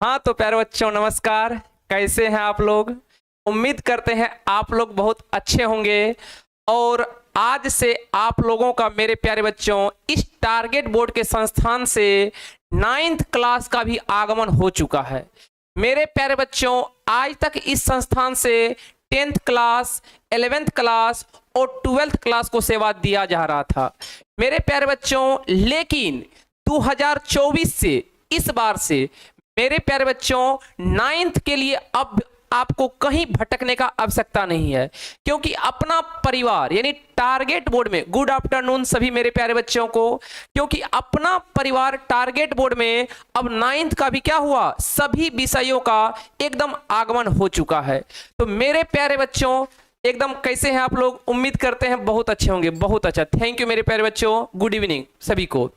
हाँ तो प्यारे बच्चों नमस्कार। कैसे हैं आप लोग? उम्मीद करते हैं आप लोग बहुत अच्छे होंगे। और आज से आप लोगों का मेरे प्यारे बच्चों इस टारगेट बोर्ड के संस्थान से 9th क्लास का भी आगमन हो चुका है। मेरे प्यारे बच्चों आज तक इस संस्थान से 10th क्लास 11th क्लास और 12th क्लास को सेवा दिया जा रहा था मेरे प्यारे बच्चों, लेकिन 2024 से इस बार से मेरे प्यारे बच्चों 9th के लिए अब आपको कहीं भटकने का आवश्यकता नहीं है, क्योंकि अपना परिवार यानी टारगेट बोर्ड में गुड आफ्टरनून सभी मेरे प्यारे बच्चों को, क्योंकि अपना परिवार टारगेट बोर्ड में अब 9th का भी क्या हुआ, सभी विषयों का एकदम आगमन हो चुका है। तो मेरे प्यारे बच्चों एकदम कैसे हैं आप लोग? उम्मीद करते हैं बहुत अच्छे होंगे। बहुत अच्छा, थैंक यू मेरे प्यारे बच्चों। गुड इवनिंग सभी को।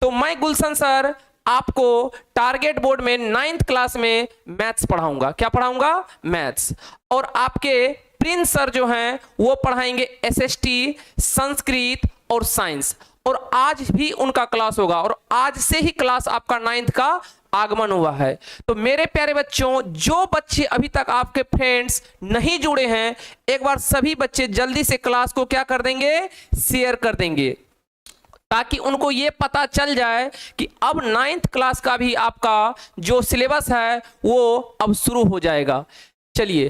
तो मैं गुलशन सर आपको टारगेट बोर्ड में 9th क्लास में मैथ्स पढ़ाऊंगा। क्या पढ़ाऊंगा? मैथ्स। और आपके प्रिंस सर जो हैं वो पढ़ाएंगे एसएसटी, संस्कृत और साइंस। और आज भी उनका क्लास होगा और आज से ही क्लास आपका 9th का आगमन हुआ है। तो मेरे प्यारे बच्चों जो बच्चे अभी तक आपके फ्रेंड्स नहीं जुड़े हैं, एक बार सभी बच्चे जल्दी से क्लास को क्या कर देंगे, शेयर कर देंगे, ताकि उनको ये पता चल जाए कि अब 9th क्लास का भी आपका जो सिलेबस है वो अब शुरू हो जाएगा। चलिए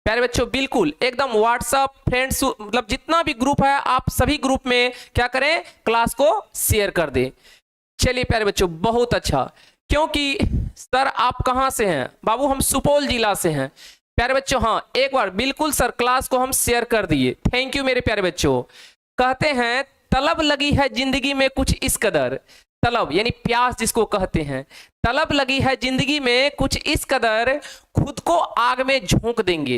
प्यारे बच्चों बिल्कुल एकदम व्हाट्सएप फ्रेंड्स मतलब जितना भी ग्रुप है आप सभी ग्रुप में क्या करें, क्लास को शेयर कर दें। चलिए प्यारे बच्चों बहुत अच्छा। क्योंकि सर आप कहां से हैं? बाबू हम सुपौल जिला से हैं। प्यारे बच्चों हाँ एक बार बिल्कुल सर क्लास को हम शेयर कर दिए। थैंक यू मेरे प्यारे बच्चों। कहते हैं तलब लगी है जिंदगी में कुछ इस कदर, तलब यानी प्यास जिसको कहते हैं, तलब लगी है जिंदगी में कुछ इस कदर, खुद को आग में झोंक देंगे।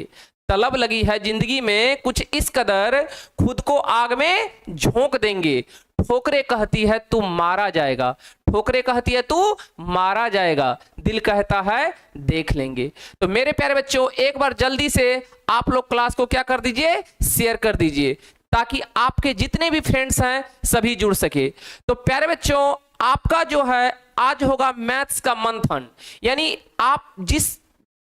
तलब लगी है जिंदगी में कुछ इस कदर, खुद को आग में झोंक देंगे। ठोकरे कहती है तू मारा जाएगा, ठोकरे कहती है तू मारा जाएगा, दिल कहता है देख लेंगे। तो मेरे प्यारे बच्चों एक बार जल्दी से आप लोग क्लास को क्या कर दीजिए, शेयर कर दीजिए, ताकि आपके जितने भी फ्रेंड्स हैं सभी जुड़ सके। तो प्यारे बच्चों आपका जो है आज होगा मैथ्स का मंथन, यानी आप जिस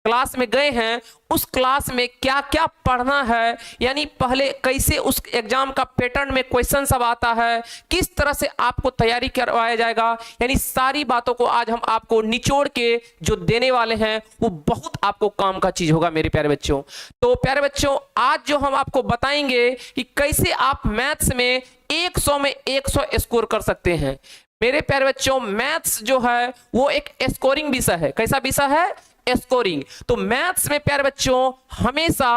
क्लास में गए हैं उस क्लास में क्या क्या पढ़ना है, यानी पहले कैसे उस एग्जाम का पैटर्न में क्वेश्चन सब आता है, किस तरह से आपको तैयारी करवाया जाएगा, यानी सारी बातों को आज हम आपको निचोड़ के जो देने वाले हैं वो बहुत आपको काम का चीज होगा मेरे प्यारे बच्चों। तो प्यारे बच्चों आज जो हम आपको बताएंगे कि कैसे आप मैथ्स में 100 में 100 स्कोर कर सकते हैं। मेरे प्यारे बच्चों मैथ्स जो है वो एक स्कोरिंग विषय है। कैसा विषय है? स्कोरिंग। तो मैथ्स में प्यारे बच्चों हमेशा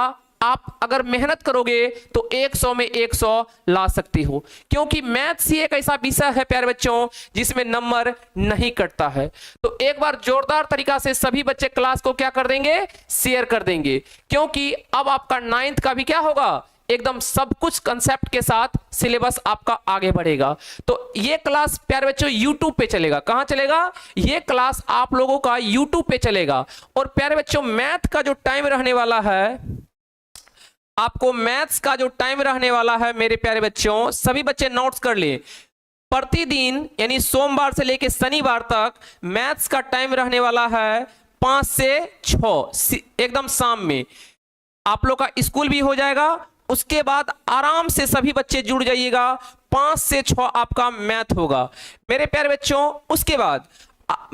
आप अगर मेहनत करोगे तो 100 में 100 ला सकते हो, क्योंकि मैथ्स ही एक ऐसा विषय है प्यारे बच्चों जिसमें नंबर नहीं कटता है। तो एक बार जोरदार तरीका से सभी बच्चे क्लास को क्या कर देंगे, शेयर कर देंगे, क्योंकि अब आपका 9th का भी क्या होगा, एकदम सब कुछ कंसेप्ट के साथ सिलेबस आपका आगे बढ़ेगा। तो ये क्लास प्यारे बच्चों YouTube पे चलेगा। कहां चलेगा? ये क्लास आप लोगों का YouTube पे चलेगा। और प्यारे बच्चों मैथ का जो टाइम रहने वाला है, आपको मैथ्स का जो टाइम रहने वाला है मेरे प्यारे बच्चों, सभी बच्चे नोट्स कर ले। प्रतिदिन यानी सोमवार से लेकर शनिवार तक मैथ्स का टाइम रहने वाला है 5 से 6 एकदम शाम में। आप लोग का स्कूल भी हो जाएगा, उसके बाद आराम से सभी बच्चे जुड़ जाइएगा। 5 से 6 आपका मैथ होगा मेरे प्यारे बच्चों। उसके बाद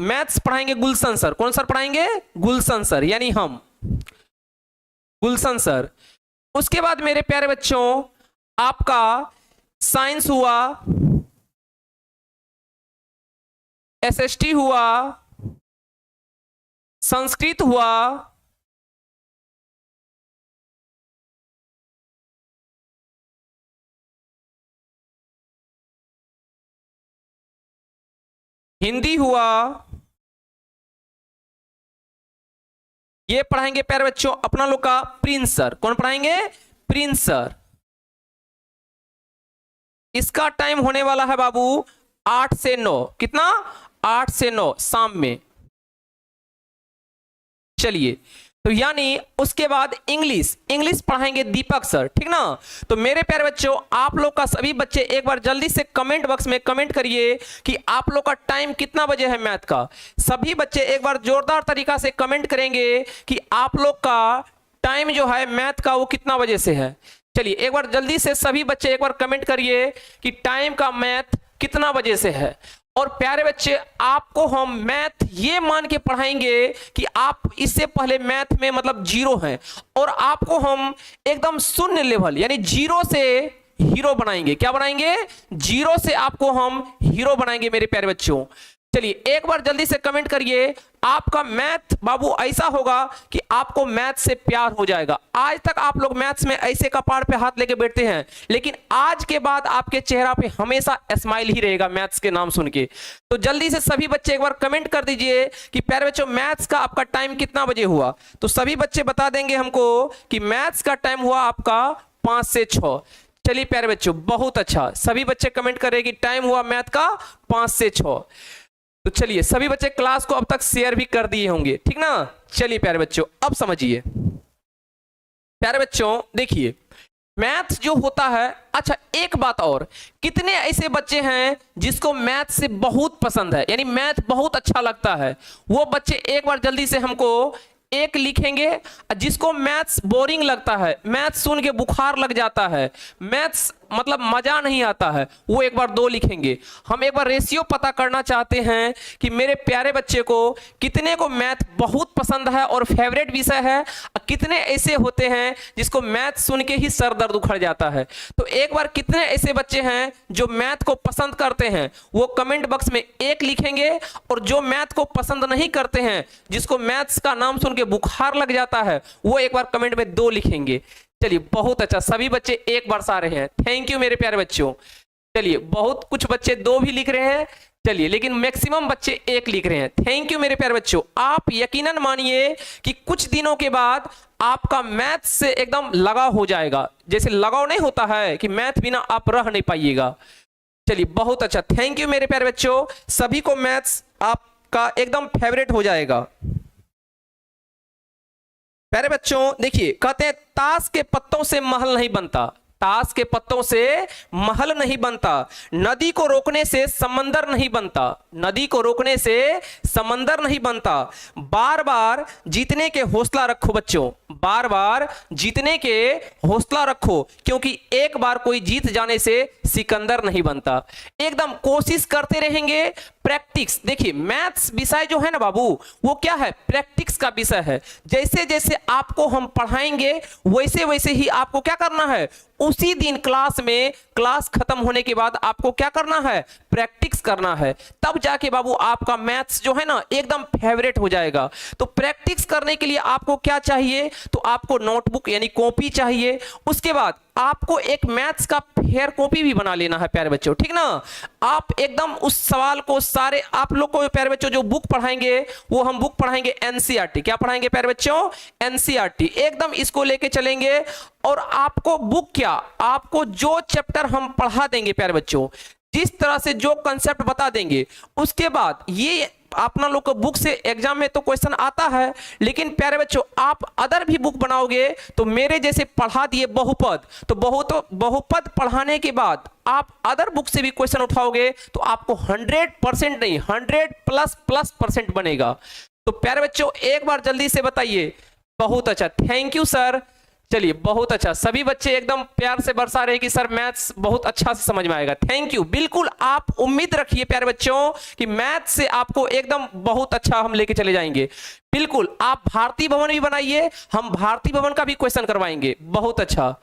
मैथ्स पढ़ाएंगे गुलशन सर। कौन सर पढ़ाएंगे? गुलशन सर, यानी हम गुलशन सर। उसके बाद मेरे प्यारे बच्चों आपका साइंस हुआ, एसएसटी हुआ, संस्कृत हुआ, हिंदी हुआ, ये पढ़ाएंगे प्यारे बच्चों अपना लोग का प्रिंस सर। कौन पढ़ाएंगे? Prince sir. इसका टाइम होने वाला है बाबू 8 से 9। कितना? 8 से 9 शाम में। चलिए तो यानी उसके बाद इंग्लिश पढ़ाएंगे दीपक सर, ठीक ना। तो मेरे प्यारे बच्चों, आप लोग का सभी बच्चे एक बार जल्दी से कमेंट बॉक्स में कमेंट करिए कि आप लोग का टाइम कितना बजे है मैथ का। सभी बच्चे एक बार जोरदार तरीका से कमेंट करेंगे कि आप लोग का टाइम जो है मैथ का वो कितना बजे से है। चलिए एक बार जल्दी से सभी बच्चे एक बार कमेंट करिए कि टाइम का मैथ कितना बजे से है। और प्यारे बच्चे, आपको हम मैथ ये मान के पढ़ाएंगे कि आप इससे पहले मैथ में मतलब जीरो हैं, और आपको हम एकदम शून्य लेवल यानी जीरो से हीरो बनाएंगे। क्या बनाएंगे? जीरो से आपको हम हीरो बनाएंगे मेरे प्यारे बच्चों। चलिए एक बार जल्दी से कमेंट करिए, आपका मैथ बाबू ऐसा होगा कि आपको मैथ से प्यार हो जाएगा। आज तक आप लोग मैथ्स में ऐसे कपाड़ पे हाथ लेके बैठते हैं, लेकिन आज के बाद आपके चेहरा पे हमेशा स्माइल ही रहेगा मैथ्स के नाम सुन के। तो जल्दी से सभी बच्चे एक बार कमेंट कर दीजिए कि प्यारे बच्चों मैथ्स का आपका टाइम कितना बजे हुआ। तो सभी बच्चे बता देंगे हमको कि मैथ्स का टाइम हुआ आपका 5 से 6। चलिए प्यारे बच्चों, बहुत अच्छा, सभी बच्चे कमेंट करें कि टाइम हुआ मैथ का 5 से 6। तो चलिए सभी बच्चे क्लास को अब तक शेयर भी कर दिए होंगे, ठीक ना। चलिए प्यारे बच्चों, अब समझिए प्यारे बच्चों, देखिए मैथ जो होता है। अच्छा एक बात और, कितने ऐसे बच्चे हैं जिसको मैथ से बहुत पसंद है, यानी मैथ बहुत अच्छा लगता है? वो बच्चे एक बार जल्दी से हमको एक लिखेंगे। जिसको मैथ्स बोरिंग लगता है, मैथ्स सुन के बुखार लग जाता है, मैथ्स मतलब मजा नहीं आता है, वो एक बार 2 लिखेंगे। हम एक बार रेशियो पता करना चाहते हैं कि मेरे प्यारे बच्चे को कितने को मैथ बहुत पसंद है और फेवरेट विषय है, कितने ऐसे होते हैं जिसको मैथ सुन के ही सर दर्द उखड़ जाता है। तो एक बार कितने ऐसे बच्चे हैं जो मैथ को पसंद करते हैं, वो कमेंट बॉक्स में 1 लिखेंगे। और जो मैथ को पसंद नहीं करते हैं, जिसको मैथ्स का नाम सुन के बुखार लग जाता है, वो एक बार कमेंट में 2 लिखेंगे। चलिए बहुत अच्छा, सभी बच्चे एक बार आ रहे हैं, थैंक यू मेरे प्यारे बच्चों। चलिए बहुत कुछ बच्चे 2 भी लिख रहे हैं, चलिए लेकिन मैक्सिमम बच्चे 1 लिख रहे हैं, थैंक यू मेरे प्यारे बच्चों। आप यकीनन मानिए कि कुछ दिनों के बाद आपका मैथ से एकदम लगाव हो जाएगा। जैसे लगाव नहीं होता है कि मैथ बिना आप रह नहीं पाइएगा। चलिए बहुत अच्छा, थैंक यू मेरे प्यारे बच्चों। सभी को मैथ्स आपका एकदम फेवरेट हो जाएगा। प्यारे बच्चों देखिए, कहते हैं ताश के पत्तों से महल नहीं बनता, ताश के पत्तों से महल नहीं बनता, नदी को रोकने से समंदर नहीं बनता, नदी को रोकने से समंदर नहीं बनता। बार बार जीतने के हौसला रखो बच्चों, बार बार जीतने के हौसला रखो, क्योंकि एक बार कोई जीत जाने से सिकंदर नहीं बनता। एकदम कोशिश करते रहेंगे। प्रैक्टिस, देखिए मैथ्स विषय जो है ना बाबू, वो क्या है? प्रैक्टिस का विषय है। जैसे जैसे आपको हम पढ़ाएंगे वैसे वैसे ही आपको क्या करना है? उसी दिन क्लास में, क्लास खत्म होने के बाद आपको क्या करना है? प्रैक्टिस करना है। तब जाके बाबू आपका मैथ्स जो है ना एकदम फेवरेट हो जाएगा। तो प्रैक्टिस करने के लिए आपको क्या चाहिए? तो आपको नोटबुक यानी कॉपी चाहिए। उसके बाद आपको एक मैथ्स का फेयर कॉपी भी बना लेना है प्यारे बच्चों, ठीक ना। आप एकदम उस सवाल को सारे, आप लोग को प्यारे बच्चों जो बुक पढ़ाएंगे वो हम बुक पढ़ाएंगे एनसीईआरटी। क्या पढ़ाएंगे प्यारे बच्चों? एनसीईआरटी। एकदम इसको लेके चलेंगे और आपको बुक क्या, आपको जो चैप्टर हम पढ़ा देंगे प्यारे बच्चों, जिस तरह से जो कंसेप्ट बता देंगे, उसके बाद ये अपना लोग को बुक से एग्जाम में तो क्वेश्चन आता है, लेकिन प्यारे बच्चों आप अदर भी बुक बनाओगे तो मेरे जैसे पढ़ा दिए बहुपद, तो बहुपद पढ़ाने के बाद आप अदर बुक से भी क्वेश्चन उठाओगे तो आपको 100% नहीं 100++ % बनेगा। तो प्यारे बच्चों एक बार जल्दी से बताइए। बहुत अच्छा, थैंक यू सर। चलिए बहुत अच्छा, सभी बच्चे एकदम प्यार से बरसा रहे कि सर मैथ्स बहुत अच्छा से समझ में आएगा, थैंक यू। बिल्कुल आप उम्मीद रखिए प्यारे बच्चों कि मैथ्स से आपको एकदम बहुत अच्छा हम लेके चले जाएंगे। बिल्कुल आप भारतीय भवन भी बनाइए, हम भारतीय भवन का भी क्वेश्चन करवाएंगे। बहुत अच्छा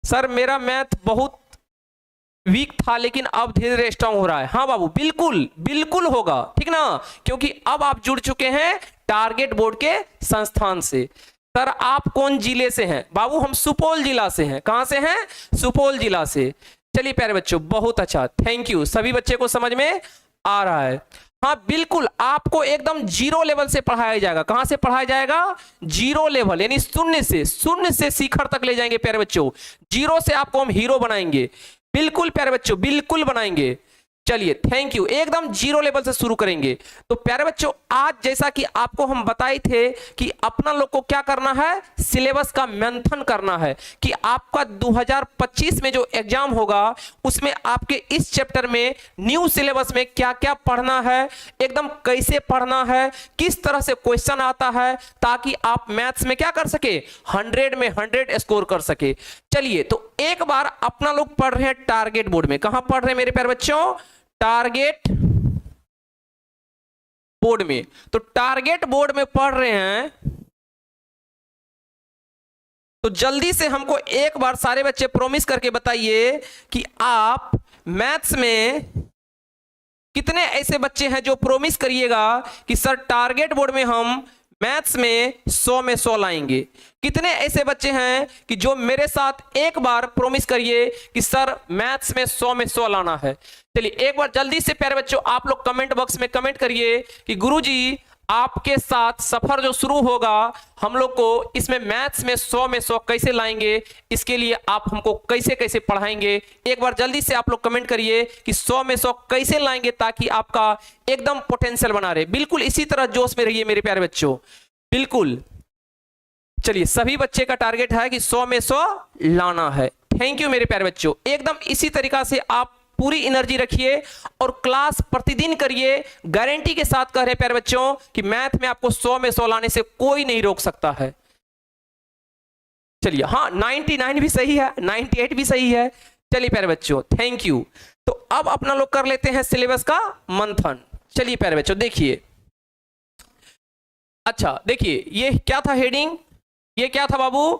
सर, मेरा मैथ बहुत वीक था लेकिन अब धीरे धीरे स्ट्रांग हो रहा है। हाँ बाबू बिल्कुल बिल्कुल होगा, ठीक ना, क्योंकि अब आप जुड़ चुके हैं टारगेट बोर्ड के संस्थान से। सर आप कौन जिले से हैं? बाबू हम सुपौल जिला से हैं। कहां से हैं? सुपौल जिला से। चलिए प्यारे बच्चों बहुत अच्छा, थैंक यू। सभी बच्चे को समझ में आ रहा है? हाँ बिल्कुल, आपको एकदम जीरो लेवल से पढ़ाया जाएगा। कहां से पढ़ाया जाएगा? जीरो लेवल, यानी शून्य से शिखर तक ले जाएंगे प्यारे बच्चों। जीरो से आपको हम हीरो बनाएंगे। बिल्कुल प्यारे बच्चों बिल्कुल बनाएंगे। चलिए थैंक यू, एकदम जीरो लेवल से शुरू करेंगे। तो प्यारे बच्चों, आज जैसा कि आपको हम बताए थे कि अपना लोग को क्या करना है, सिलेबस का मंथन करना है कि आपका 2025 में जो एग्जाम होगा उसमें आपके इस चैप्टर में न्यू सिलेबस में क्या क्या पढ़ना है, एकदम कैसे पढ़ना है, किस तरह से क्वेश्चन आता है, ताकि आप मैथ्स में क्या कर सके, 100 में 100 स्कोर कर सके। चलिए तो एक बार अपना लोग पढ़ रहे हैं टारगेट बोर्ड में। कहां पढ़ रहे हैं मेरे प्यारे बच्चों, टारगेट बोर्ड में। तो टारगेट बोर्ड में पढ़ रहे हैं तो जल्दी से हमको एक बार सारे बच्चे प्रॉमिस करके बताइए कि आप मैथ्स में कितने ऐसे बच्चे हैं जो प्रॉमिस करिएगा कि सर टारगेट बोर्ड में हम मैथ्स में 100 में 100 लाएंगे। कितने ऐसे बच्चे हैं कि जो मेरे साथ एक बार प्रॉमिस करिए कि सर मैथ्स में 100 में 100 लाना है। चलिए एक बार जल्दी से प्यारे बच्चों आप लोग कमेंट बॉक्स में कमेंट करिए कि गुरुजी आपके साथ सफर जो शुरू होगा हम लोग को इसमें मैथ्स में 100 में 100 कैसे लाएंगे, इसके लिए आप हमको कैसे कैसे पढ़ाएंगे। एक बार जल्दी से आप लोग कमेंट करिए कि 100 में 100 कैसे लाएंगे ताकि आपका एकदम पोटेंशियल बना रहे। बिल्कुल इसी तरह जोश में रहिए मेरे प्यारे बच्चों, बिल्कुल। चलिए सभी बच्चे का टारगेट है कि 100 में 100 लाना है। थैंक यू मेरे प्यारे बच्चों, एकदम इसी तरीका से आप पूरी एनर्जी रखिए और क्लास प्रतिदिन करिए। गारंटी के साथ कह रहे हैं प्यारे बच्चों कि मैथ में आपको 100 में 100 लाने से कोई नहीं रोक सकता है। चलिए हाँ 99 भी सही है, 98 भी सही है। चलिए प्यारे बच्चों थैंक यू। तो अब अपना लोग कर लेते हैं सिलेबस का मंथन। चलिए प्यारे बच्चों देखिए, अच्छा देखिए ये क्या था हेडिंग, ये क्या था बाबू,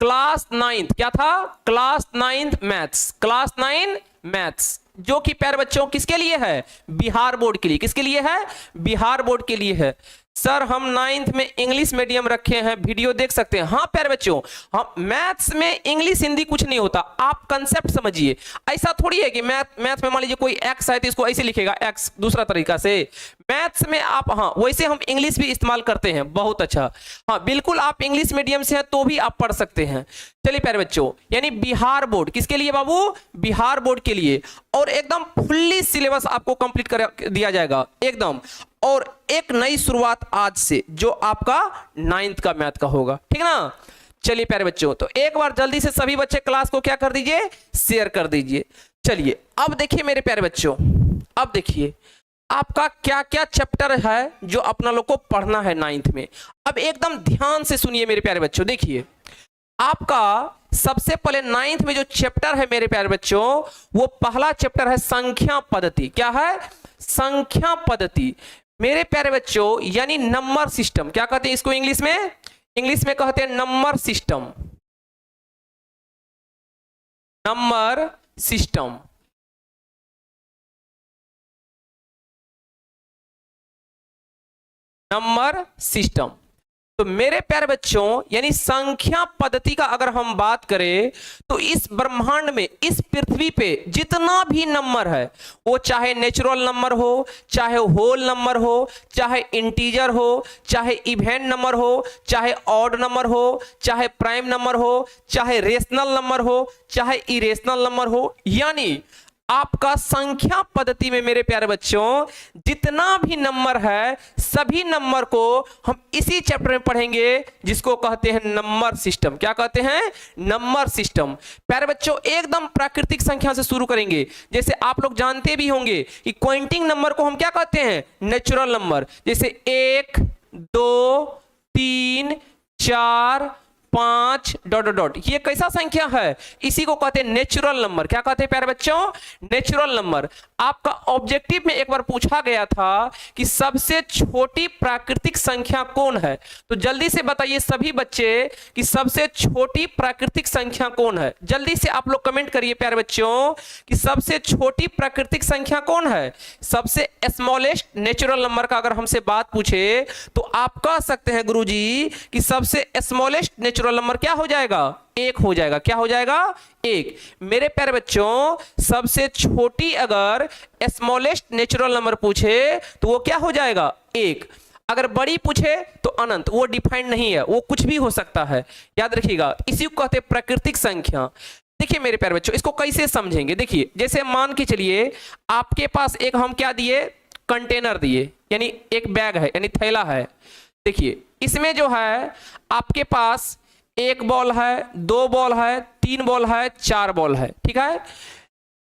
क्लास 9th, क्या था, class 9th maths, class 9 maths, जो कि प्यारे बच्चों किसके लिए है, बिहार बोर्ड के लिए। किसके लिए है, बिहार बोर्ड के लिए है। सर हम 9th में इंग्लिश मीडियम रखे हैं, वीडियो देख सकते हैं। हाँ प्यारे बच्चों, हम मैथ्स में इंग्लिश हिंदी कुछ नहीं होता, आप कंसेप्ट समझिए। ऐसा थोड़ी है कि मैथ्स में मान लीजिए कोई एक्स है तो इसको ऐसे लिखेगा एक्स दूसरा तरीका से। मैथ्स में आप हाँ वैसे हम इंग्लिश भी इस्तेमाल करते हैं, बहुत अच्छा। हाँ बिल्कुल आप इंग्लिश मीडियम से हैं तो भी आप पढ़ सकते हैं। चलिए प्यारे बच्चों, यानी बिहार बोर्ड किसके लिए बाबू, बिहार बोर्ड के लिए। और एकदम फुल्ली सिलेबस आपको कंप्लीट कर दिया जाएगा एकदम। और एक नई शुरुआत आज से जो आपका 9th का मैथ का होगा, ठीक ना। चलिए प्यारे बच्चों, तो एक बार जल्दी से सभी बच्चे क्लास को क्या कर दीजिए, शेयर कर दीजिए। चलिए अब देखिए मेरे प्यारे बच्चों, अब देखिए आपका क्या क्या चैप्टर है जो अपना लोग को पढ़ना है 9th में। अब एकदम ध्यान से सुनिए मेरे प्यारे बच्चों, देखिए आपका सबसे पहले 9th में जो चैप्टर है मेरे प्यारे बच्चों, वो पहला चैप्टर है संख्या पद्धति। क्या है, संख्या पद्धति मेरे प्यारे बच्चों, यानी नंबर सिस्टम। क्या कहते हैं इसको इंग्लिश में, इंग्लिश में कहते हैं number system, number system. Number system. तो मेरे प्यारे बच्चों यानी संख्या पद्धति का अगर हम बात करें तो इस ब्रह्मांड में, इस पृथ्वी पे जितना भी नंबर है, वो चाहे नेचुरल नंबर हो, चाहे होल नंबर हो, चाहे इंटीजर हो, चाहे इवेंट नंबर हो, चाहे ऑड नंबर हो, चाहे प्राइम नंबर हो, चाहे रेशनल नंबर हो, चाहे इरेशनल नंबर हो, यानी आपका संख्या पद्धति में मेरे प्यारे बच्चों जितना भी नंबर है सभी नंबर को हम इसी चैप्टर में पढ़ेंगे जिसको कहते हैं नंबर सिस्टम। क्या कहते हैं, नंबर सिस्टम। प्यारे बच्चों एकदम प्राकृतिक संख्या से शुरू करेंगे। जैसे आप लोग जानते भी होंगे कि क्वांटिंग नंबर को हम क्या कहते हैं, नेचुरल नंबर। जैसे 1 2 3 4 5 ... ये कैसा संख्या है, इसी को कहते हैं नेचुरल नंबर। क्या कहते हैं प्यारे बच्चों, नेचुरल नंबर। आपका ऑब्जेक्टिव में एक बार पूछा गया था कि सबसे छोटी प्राकृतिक संख्या कौन है, तो जल्दी से बताइए सभी बच्चे कि सबसे छोटी प्राकृतिक संख्या कौन है। जल्दी से आप लोग कमेंट करिए प्यारे बच्चों कि सबसे छोटी प्राकृतिक संख्या कौन है। सबसे स्मॉलेस्ट नेचुरल नंबर का अगर हमसे बात पूछे तो आप कह सकते हैं गुरुजी कि सबसे स्मॉलेस्ट नेचुरल नंबर क्या हो जाएगा, 1 हो जाएगा। क्या हो जाएगा, 1। मेरे प्यारे बच्चों सबसे छोटी अगर स्मॉलेस्ट नेचुरल नंबर पूछे तो वो क्या हो जाएगा, 1। अगर बड़ी पूछे तो अनंत, वो डिफाइंड नहीं है, वो कुछ भी हो सकता है, याद रखिएगा। इसी को कहते हैं प्राकृतिक संख्या। देखिए मेरे प्यारे बच्चों, इसको कैसे समझेंगे, देखिए जैसे मान के चलिए आपके पास एक हम क्या दिए, कंटेनर दिए, यानी एक बैग है यानी थैला है। देखिए इसमें जो है आपके पास एक बॉल है, दो बॉल है, तीन बॉल है, चार बॉल है, ठीक है।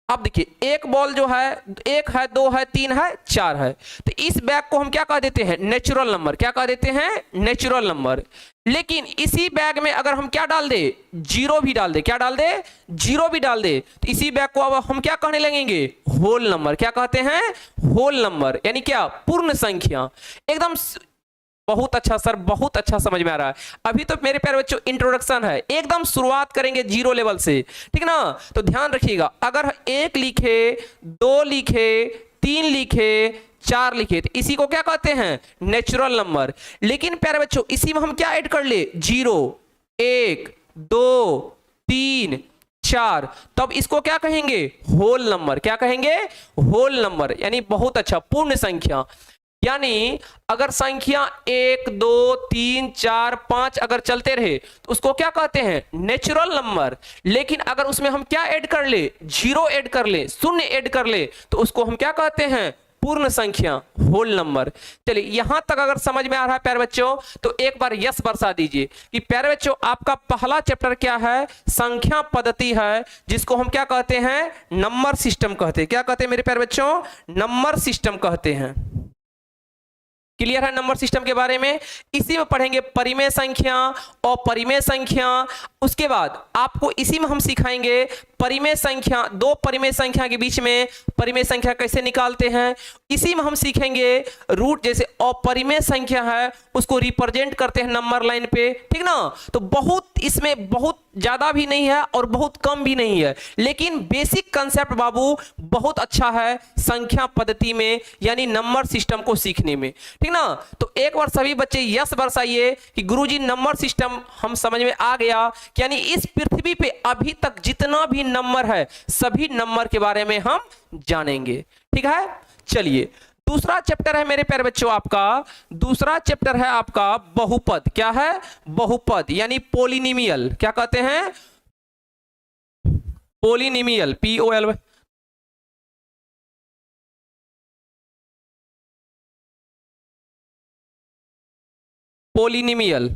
अब देखिए एक बॉल जो है, एक है, दो है, तीन है, चार है, तो इस बैग को हम क्या कह देते हैं, नेचुरल नंबर। क्या कह देते हैं, नेचुरल नंबर। लेकिन इसी बैग में अगर हम क्या डाल दे, जीरो भी डाल दे, क्या डाल दे, जीरो भी डाल दे, तो इसी बैग को अब हम क्या कहने लगेंगे, होल नंबर। क्या कहते हैं, होल नंबर, यानी क्या, पूर्ण संख्या। एकदम बहुत अच्छा सर, बहुत अच्छा समझ में आ रहा है। अभी तो मेरे प्यारे बच्चों इंट्रोडक्शन है, एकदम शुरुआत करेंगे जीरो लेवल से, ठीक ना। तो ध्यान रखिएगा, अगर एक लिखे, दो लिखे, तीन लिखे, चार लिखे, तो इसी को क्या कहते हैं, नेचुरल नंबर। लेकिन प्यारे बच्चों इसी में हम क्या ऐड कर ले, जीरो, एक, दो, तीन, चार, तब इसको क्या कहेंगे, होल नंबर। क्या कहेंगे, होल नंबर, यानी बहुत अच्छा, पूर्ण संख्या। यानी अगर संख्या एक, दो, तीन, चार, पांच अगर चलते रहे तो उसको क्या कहते हैं, नेचुरल नंबर। लेकिन अगर उसमें हम क्या ऐड कर ले, जीरो ऐड कर ले, शून्य ऐड कर ले, तो उसको हम क्या कहते हैं, पूर्ण संख्या, होल नंबर। चलिए यहां तक अगर समझ में आ रहा है प्यारे बच्चों, तो एक बार यस बरसा दीजिए कि प्यारे बच्चों आपका पहला चैप्टर क्या है, संख्या पद्धति है, जिसको हम क्या कहते हैं, नंबर सिस्टम कहते हैं। क्या कहते हैं मेरे प्यारे बच्चों, नंबर सिस्टम कहते हैं। क्लियर है नंबर सिस्टम के बारे में। इसी में पढ़ेंगे परिमेय संख्या और परिमेय संख्या। उसके बाद आपको इसी में हम सिखाएंगे परिमेय संख्या, दो परिमेय संख्या के बीच में परिमेय संख्या कैसे निकालते हैं। इसी में हम सीखेंगे रूट, जैसे अपरिमेय संख्या है उसको रिप्रेजेंट करते हैं नंबर लाइन पे, ठीक ना। तो बहुत इसमें बहुत ज्यादा भी नहीं है और बहुत कम भी नहीं है, लेकिन बेसिक कंसेप्ट बाबू बहुत अच्छा है संख्या पद्धति में, यानी नंबर सिस्टम को सीखने में, ठीक ना। तो एक बार सभी बच्चे यस बरसाइए कि गुरुजी नंबर सिस्टम हम समझ में आ गया, यानी इस पृथ्वी पे अभी तक जितना भी नंबर है सभी नंबर के बारे में हम जानेंगे, ठीक है। चलिए दूसरा चैप्टर है मेरे प्यारे बच्चों, आपका दूसरा चैप्टर है आपका बहुपद। क्या है, बहुपद, यानी पोलिनिमियल। क्या कहते हैं, पोलिनिमियल, POL, पोलिनिमियल।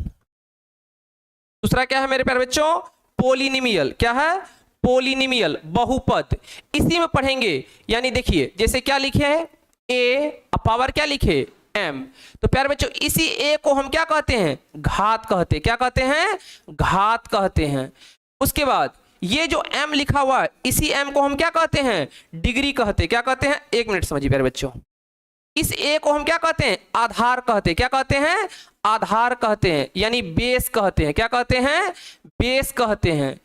दूसरा क्या है मेरे प्यारे बच्चों, पोलिनिमियल। क्या है, पोलिनिमियल, बहुपद। इसी में पढ़ेंगे, यानी देखिए जैसे क्या लिखे है, a पावर क्या लिखे, m। तो प्यारे बच्चों इसी a को हम क्या कहते हैं, घात कहते हैं। क्या कहते हैं, घात कहते हैं। उसके बाद ये जो m लिखा हुआ है, इसी m को हम क्या कहते हैं, डिग्री कहते हैं। क्या कहते हैं, एक मिनट समझिए प्यारे बच्चों, इस a को हम क्या कहते हैं, आधार कहते हैं। क्या कहते हैं, आधार कहते हैं, यानी बेस कहते हैं। क्या कहते हैं, बेस कहते हैं।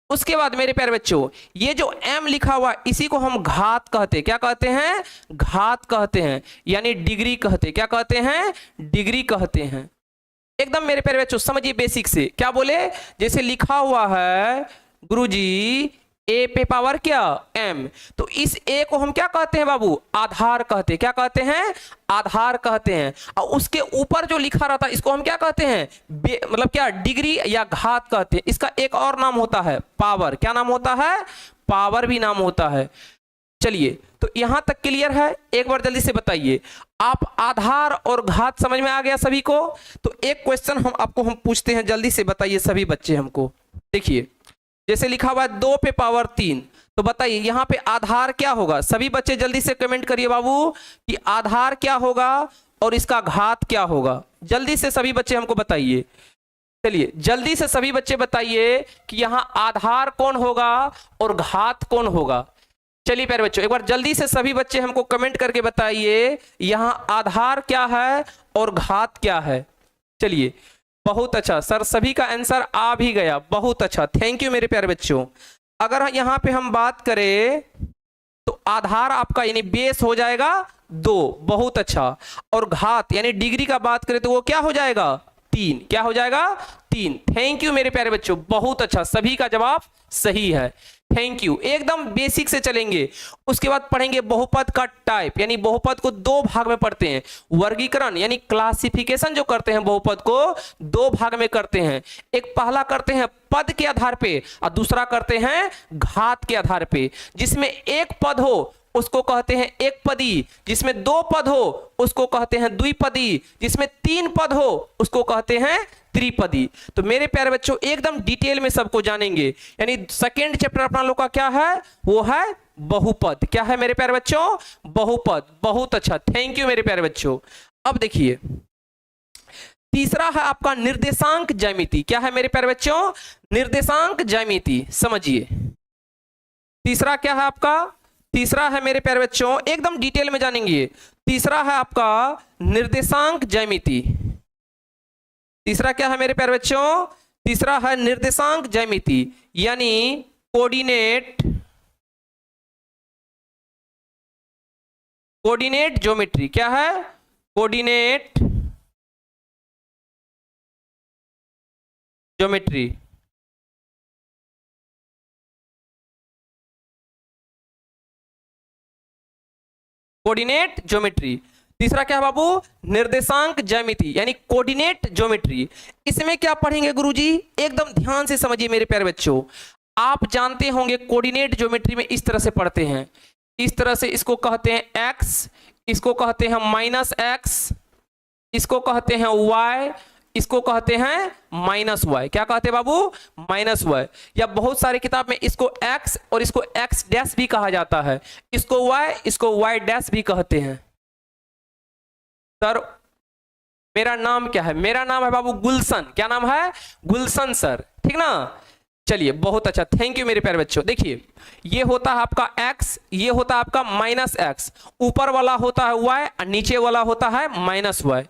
उसके बाद मेरे प्यारे बच्चों ये जो m लिखा हुआ इसी को हम घात कहते हैं। क्या कहते हैं, घात कहते हैं, यानी डिग्री कहते हैं। क्या कहते हैं, डिग्री कहते हैं। एकदम मेरे प्यारे बच्चों समझिए बेसिक से, क्या बोले, जैसे लिखा हुआ है गुरुजी a पे पावर क्या, m, तो इस a को हम क्या कहते हैं बाबू, आधार कहते हैं। क्या कहते हैं, आधार कहते हैं। और उसके ऊपर जो लिखा रहता है इसको हम क्या कहते हैं, मतलब क्या, डिग्री या घात कहते हैं। इसका एक और नाम होता है पावर। क्या नाम होता है, पावर भी नाम होता है। चलिए तो यहां तक क्लियर है। एक बार जल्दी से बताइए, आप आधार और घात समझ में आ गया सभी को। तो एक क्वेश्चन हम पूछते हैं, जल्दी से बताइए सभी बच्चे हमको। देखिए जैसे लिखा हुआ है 2 पे पावर 3, तो बताइए यहाँ पे आधार क्या होगा। सभी बच्चे जल्दी से कमेंट करिए बाबू कि आधार क्या होगा और इसका घात क्या होगा। जल्दी से सभी बच्चे हमको बताइए। चलिए जल्दी से सभी बच्चे बताइए कि यहाँ आधार कौन होगा और घात कौन होगा। चलिए प्यारे बच्चों एक बार जल्दी से सभी बच्चे हमको कमेंट करके बताइए यहाँ आधार क्या है और घात क्या है। चलिए बहुत अच्छा सर, सभी का आंसर आ भी गया, बहुत अच्छा, थैंक यू मेरे प्यारे बच्चों। अगर यहाँ पे हम बात करें तो आधार आपका यानी बेस हो जाएगा 2, बहुत अच्छा। और घात यानी डिग्री का बात करें तो वो क्या हो जाएगा, 3। क्या हो जाएगा? 3। थैंक यू मेरे प्यारे बच्चों, बहुत अच्छा, सभी का जवाब सही है। Thank you. एकदम बेसिक से चलेंगे, उसके बाद पढ़ेंगे बहुपद का टाइप, यानी बहुपद को 2 भाग में पढ़ते हैं। वर्गीकरण यानी क्लासिफिकेशन जो करते हैं बहुपद को 2 भाग में करते हैं। एक पहला करते हैं पद के आधार पे और दूसरा करते हैं घात के आधार पे। जिसमें एक पद हो उसको कहते हैं एक पदी, जिसमें 2 पद हो उसको कहते हैं द्विपदी, जिसमें 3 पद हो उसको कहते हैं त्रिपदी। तो मेरे प्यारे बच्चों एकदम डिटेल में सबको जानेंगे। यानी सेकेंड चैप्टर अपना लोग का क्या है? वो है बहुपद। क्या है मेरे प्यारे बच्चों? बहुपद। बहुत अच्छा, थैंक यू मेरे प्यारे बच्चों। अब देखिए तीसरा है आपका निर्देशांक ज्यामिति। क्या है मेरे प्यारे बच्चों? निर्देशांक ज्यामिति। समझिए तीसरा क्या है आपका? तीसरा है मेरे प्यारे बच्चों, एकदम डिटेल में जानेंगे। तीसरा है आपका निर्देशांक ज्यामिति। तीसरा क्या है मेरे प्यारे बच्चों? तीसरा है निर्देशांक ज्यामिति, यानी कोऑर्डिनेट ज्योमेट्री। क्या है? Coordinate geometry. Coordinate geometry. तीसरा क्या है बाबू? निर्देशांक ज्यामिति यानी कोऑर्डिनेट ज्योमेट्री। इसमें क्या पढ़ेंगे गुरुजी? एकदम ध्यान से समझिए मेरे प्यारे बच्चों। आप जानते होंगे कोऑर्डिनेट ज्योमेट्री में इस तरह से पढ़ते हैं, इस तरह से इसको कहते हैं x, इसको कहते हैं -x, इसको कहते हैं y, इसको कहते हैं -y। क्या कहते हैं बाबू? -y। या बहुत सारे किताब में इसको x और इसको x डैश भी कहा जाता है, इसको y, इसको y डैश भी कहते हैं। सर मेरा नाम क्या है? मेरा नाम है बाबू गुलशन। क्या नाम है? गुलशन सर, ठीक ना? चलिए बहुत अच्छा, थैंक यू मेरे प्यारे बच्चों। देखिए ये होता है आपका x, ये होता है आपका -x, ऊपर वाला होता है y और नीचे वाला होता है -y।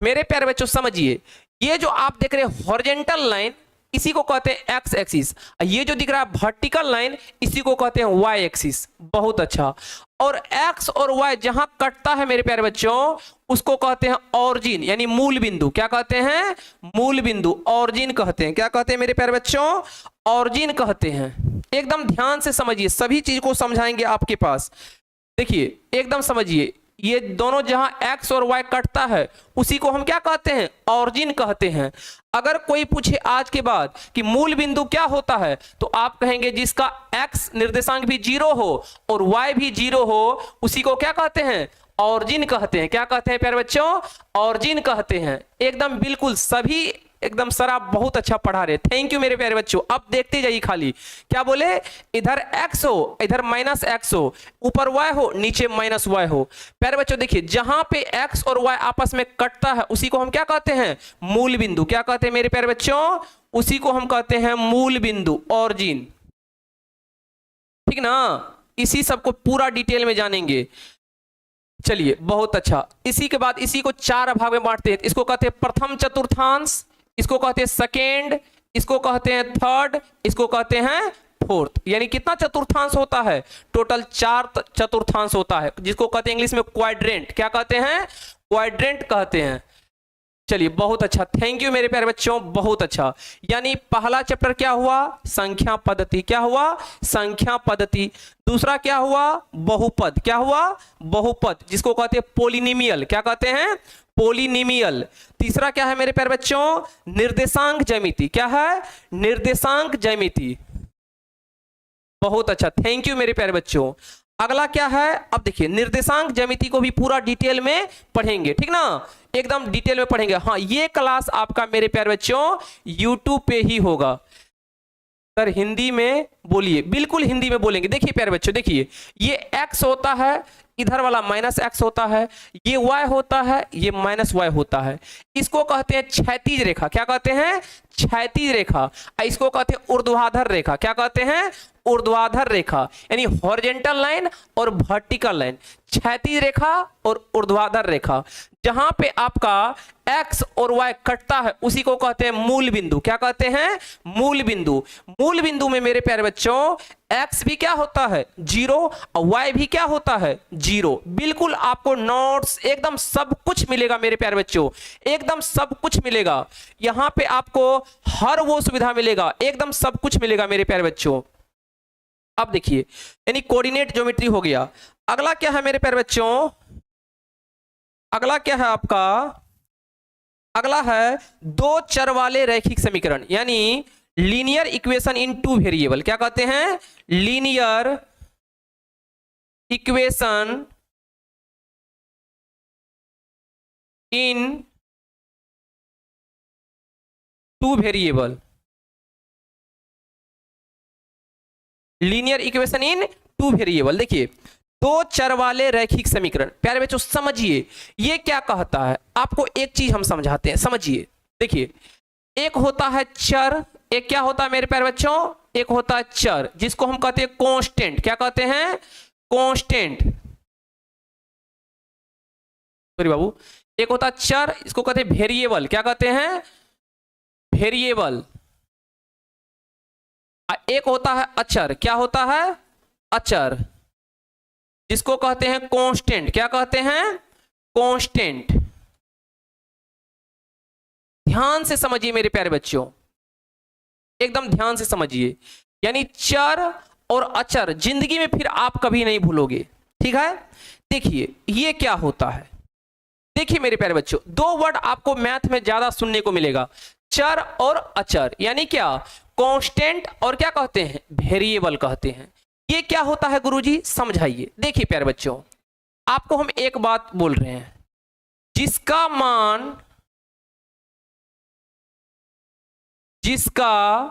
मेरे प्यारे बच्चों समझिए, ये जो आप देख रहे हैं हॉरिजॉन्टल लाइन, इसी को कहते हैं x एक्सिस। ये जो दिख रहा है वर्टिकल लाइन, इसी को कहते हैं y एक्सिस। बहुत अच्छा। और x और y जहां कटता है मेरे प्यारे बच्चों, उसको कहते हैं ऑरिजिन यानी मूल बिंदु। क्या कहते हैं? मूल बिंदु, ऑरिजिन कहते हैं। क्या कहते हैं मेरे प्यारे बच्चों? ऑरिजिन कहते हैं। एकदम ध्यान से समझिए, सभी चीज को समझाएंगे आपके पास। देखिए एकदम समझिए, ये दोनों जहां x और y कटता है उसी को हम क्या कहते हैं? ऑरिजिन कहते हैं। अगर कोई पूछे आज के बाद कि मूल बिंदु क्या होता है, तो आप कहेंगे जिसका x निर्देशांक भी 0 हो और y भी 0 हो, उसी को क्या कहते हैं? ऑरिजिन कहते हैं। क्या कहते हैं प्यारे बच्चों? ऑरिजिन कहते हैं। एकदम बिल्कुल सभी एकदम सर आप बहुत अच्छा पढ़ा रहे, थैंक यू मेरे प्यारे बच्चों। अब देखते जाइए खाली क्या बोले, इधर x हो, इधर -x हो, ऊपर y हो, नीचे -y हो। प्यारे बच्चों देखिए जहां पे x और y आपस में कटता है उसी को हम क्या कहते हैं? मूल बिंदु। क्या कहते हैं मेरे प्यारे बच्चों? उसी को हम कहते हैं मूल बिंदु, ऑरिजिन। ठीक ना? इसी सबको पूरा डिटेल में जानेंगे। चलिए बहुत अच्छा। इसी के बाद इसी को 4 भाग में बांटते हैं। इसको कहते हैं प्रथम चतुर्थांश, इसको कहते हैं सेकेंड, इसको कहते हैं थर्ड, इसको कहते हैं फोर्थ। यानी कितना चतुर्थांश होता है? टोटल 4 चतुर्थांश होता है, जिसको कहते हैं इंग्लिश में क्वाड्रेंट। क्या कहते हैं? क्वाड्रेंट कहते हैं। चलिए बहुत अच्छा, थैंक यू मेरे प्यारे बच्चों, बहुत अच्छा। यानी पहला चैप्टर क्या हुआ? संख्या पद्धति। क्या हुआ? संख्या पद्धति। दूसरा क्या हुआ? बहुपद। क्या हुआ? बहुपद, जिसको कहते हैं पोलिनिमियल। क्या कहते हैं? पोलिनिमियल। तीसरा क्या है मेरे प्यारे बच्चों? निर्देशांक ज्यामिति। क्या है? निर्देशांक ज्यामिति। बहुत अच्छा, थैंक यू मेरे प्यारे बच्चों। अगला क्या है? अब देखिए निर्देशांक ज्यामिति को भी पूरा डिटेल में पढ़ेंगे, ठीक ना? एकदम डिटेल में पढ़ेंगे। हाँ, ये क्लास आपका मेरे प्यारे बच्चों यूट्यूब पे ही होगा। सर हिंदी में बोलिए, बिल्कुल हिंदी में बोलेंगे। देखिए प्यारे बच्चों, देखिए ये x होता है, इधर वाला -x होता है, ये y होता है, ये -y होता है। इसको कहते हैं क्षैतिज रेखा। क्या कहते हैं? क्षैतिज रेखा। इसको कहते हैं ऊर्ध्वाधर रेखा। क्या कहते हैं? ऊर्ध्वाधर रेखा। यानी हॉरिजॉन्टल लाइन और वर्टिकल लाइन, क्षैतिज रेखा और ऊर्ध्वाधर रेखा। जहां पे आपका x और y कटता है उसी को कहते हैं मूल बिंदु। क्या कहते हैं? मूल बिंदु। मूल बिंदु में मेरे प्यारे बच्चों x भी क्या होता है 0 और y भी क्या होता है 0। बिल्कुल आपको नोट्स एकदम सब कुछ मिलेगा मेरे प्यारे बच्चों, एकदम सब कुछ मिलेगा। यहां पे आपको हर वो सुविधा मिलेगा, एकदम सब कुछ मिलेगा मेरे प्यारे बच्चों। अब देखिए यानी कोऑर्डिनेट ज्योमेट्री हो गया। अगला क्या है मेरे प्यारे बच्चों, अगला क्या है आपका, अगला है दो चर वाले रैखिक समीकरण यानी linear equation in two variable. क्या कहते हैं, linear equation in two variable, linear equation in two variable. देखिए दो चर वाले रैखिक समीकरण, प्यारे बच्चों समझिए ये क्या कहता है, आपको एक चीज हम समझाते हैं, समझिए। देखिए एक होता है चर, एक क्या होता है मेरे प्यारे बच्चों, एक होता है चर जिसको हम कहते हैं कांस्टेंट। क्या कहते हैं, कांस्टेंट। सॉरी बाबू, एक होता है चर, इसको कहते हैं वेरिएबल। क्या कहते हैं, वेरिएबल। एक होता है अचर। क्या होता है, अचर, जिसको कहते हैं कांस्टेंट। क्या कहते हैं, कांस्टेंट। ध्यान से समझिए मेरे प्यारे बच्चों, एकदम ध्यान से समझिए। यानी चर और अचर जिंदगी में फिर आप कभी नहीं भूलोगे, ठीक है। देखिए ये क्या होता है, देखिए मेरे प्यारे बच्चों दो वर्ड आपको मैथ में ज्यादा सुनने को मिलेगा, चर और अचर। यानी क्या, कांस्टेंट और क्या कहते हैं, वेरिएबल कहते हैं। ये क्या होता है गुरुजी, समझाइए। देखिए प्यारे बच्चों आपको हम एक बात बोल रहे हैं, जिसका मान, जिसका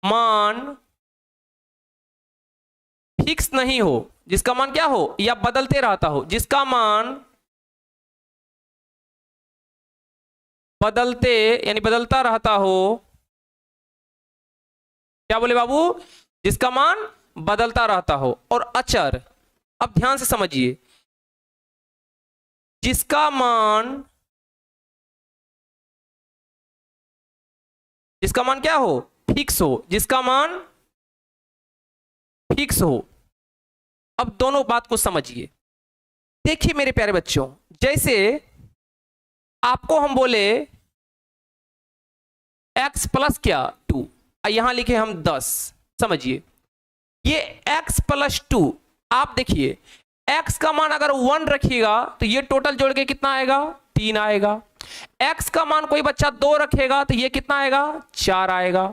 मान फिक्स नहीं हो, जिसका मान क्या हो या बदलते रहता हो, जिसका मान बदलते यानी बदलता रहता हो। क्या बोले बाबू, जिसका मान बदलता रहता हो। और अचर, अब ध्यान से समझिए, जिसका मान, जिसका मान क्या हो, फिक्स हो, जिसका मान फिक्स हो। अब दोनों बात को समझिए। देखिए मेरे प्यारे बच्चों, जैसे आपको हम बोले x प्लस क्या 2, यहां लिखे हम 10, समझिए ये x प्लस 2। आप देखिए x का मान अगर 1 रखिएगा तो ये टोटल जोड़ के कितना आएगा, 3 आएगा। x का मान कोई बच्चा 2 रखेगा तो ये कितना आएगा, 4 आएगा।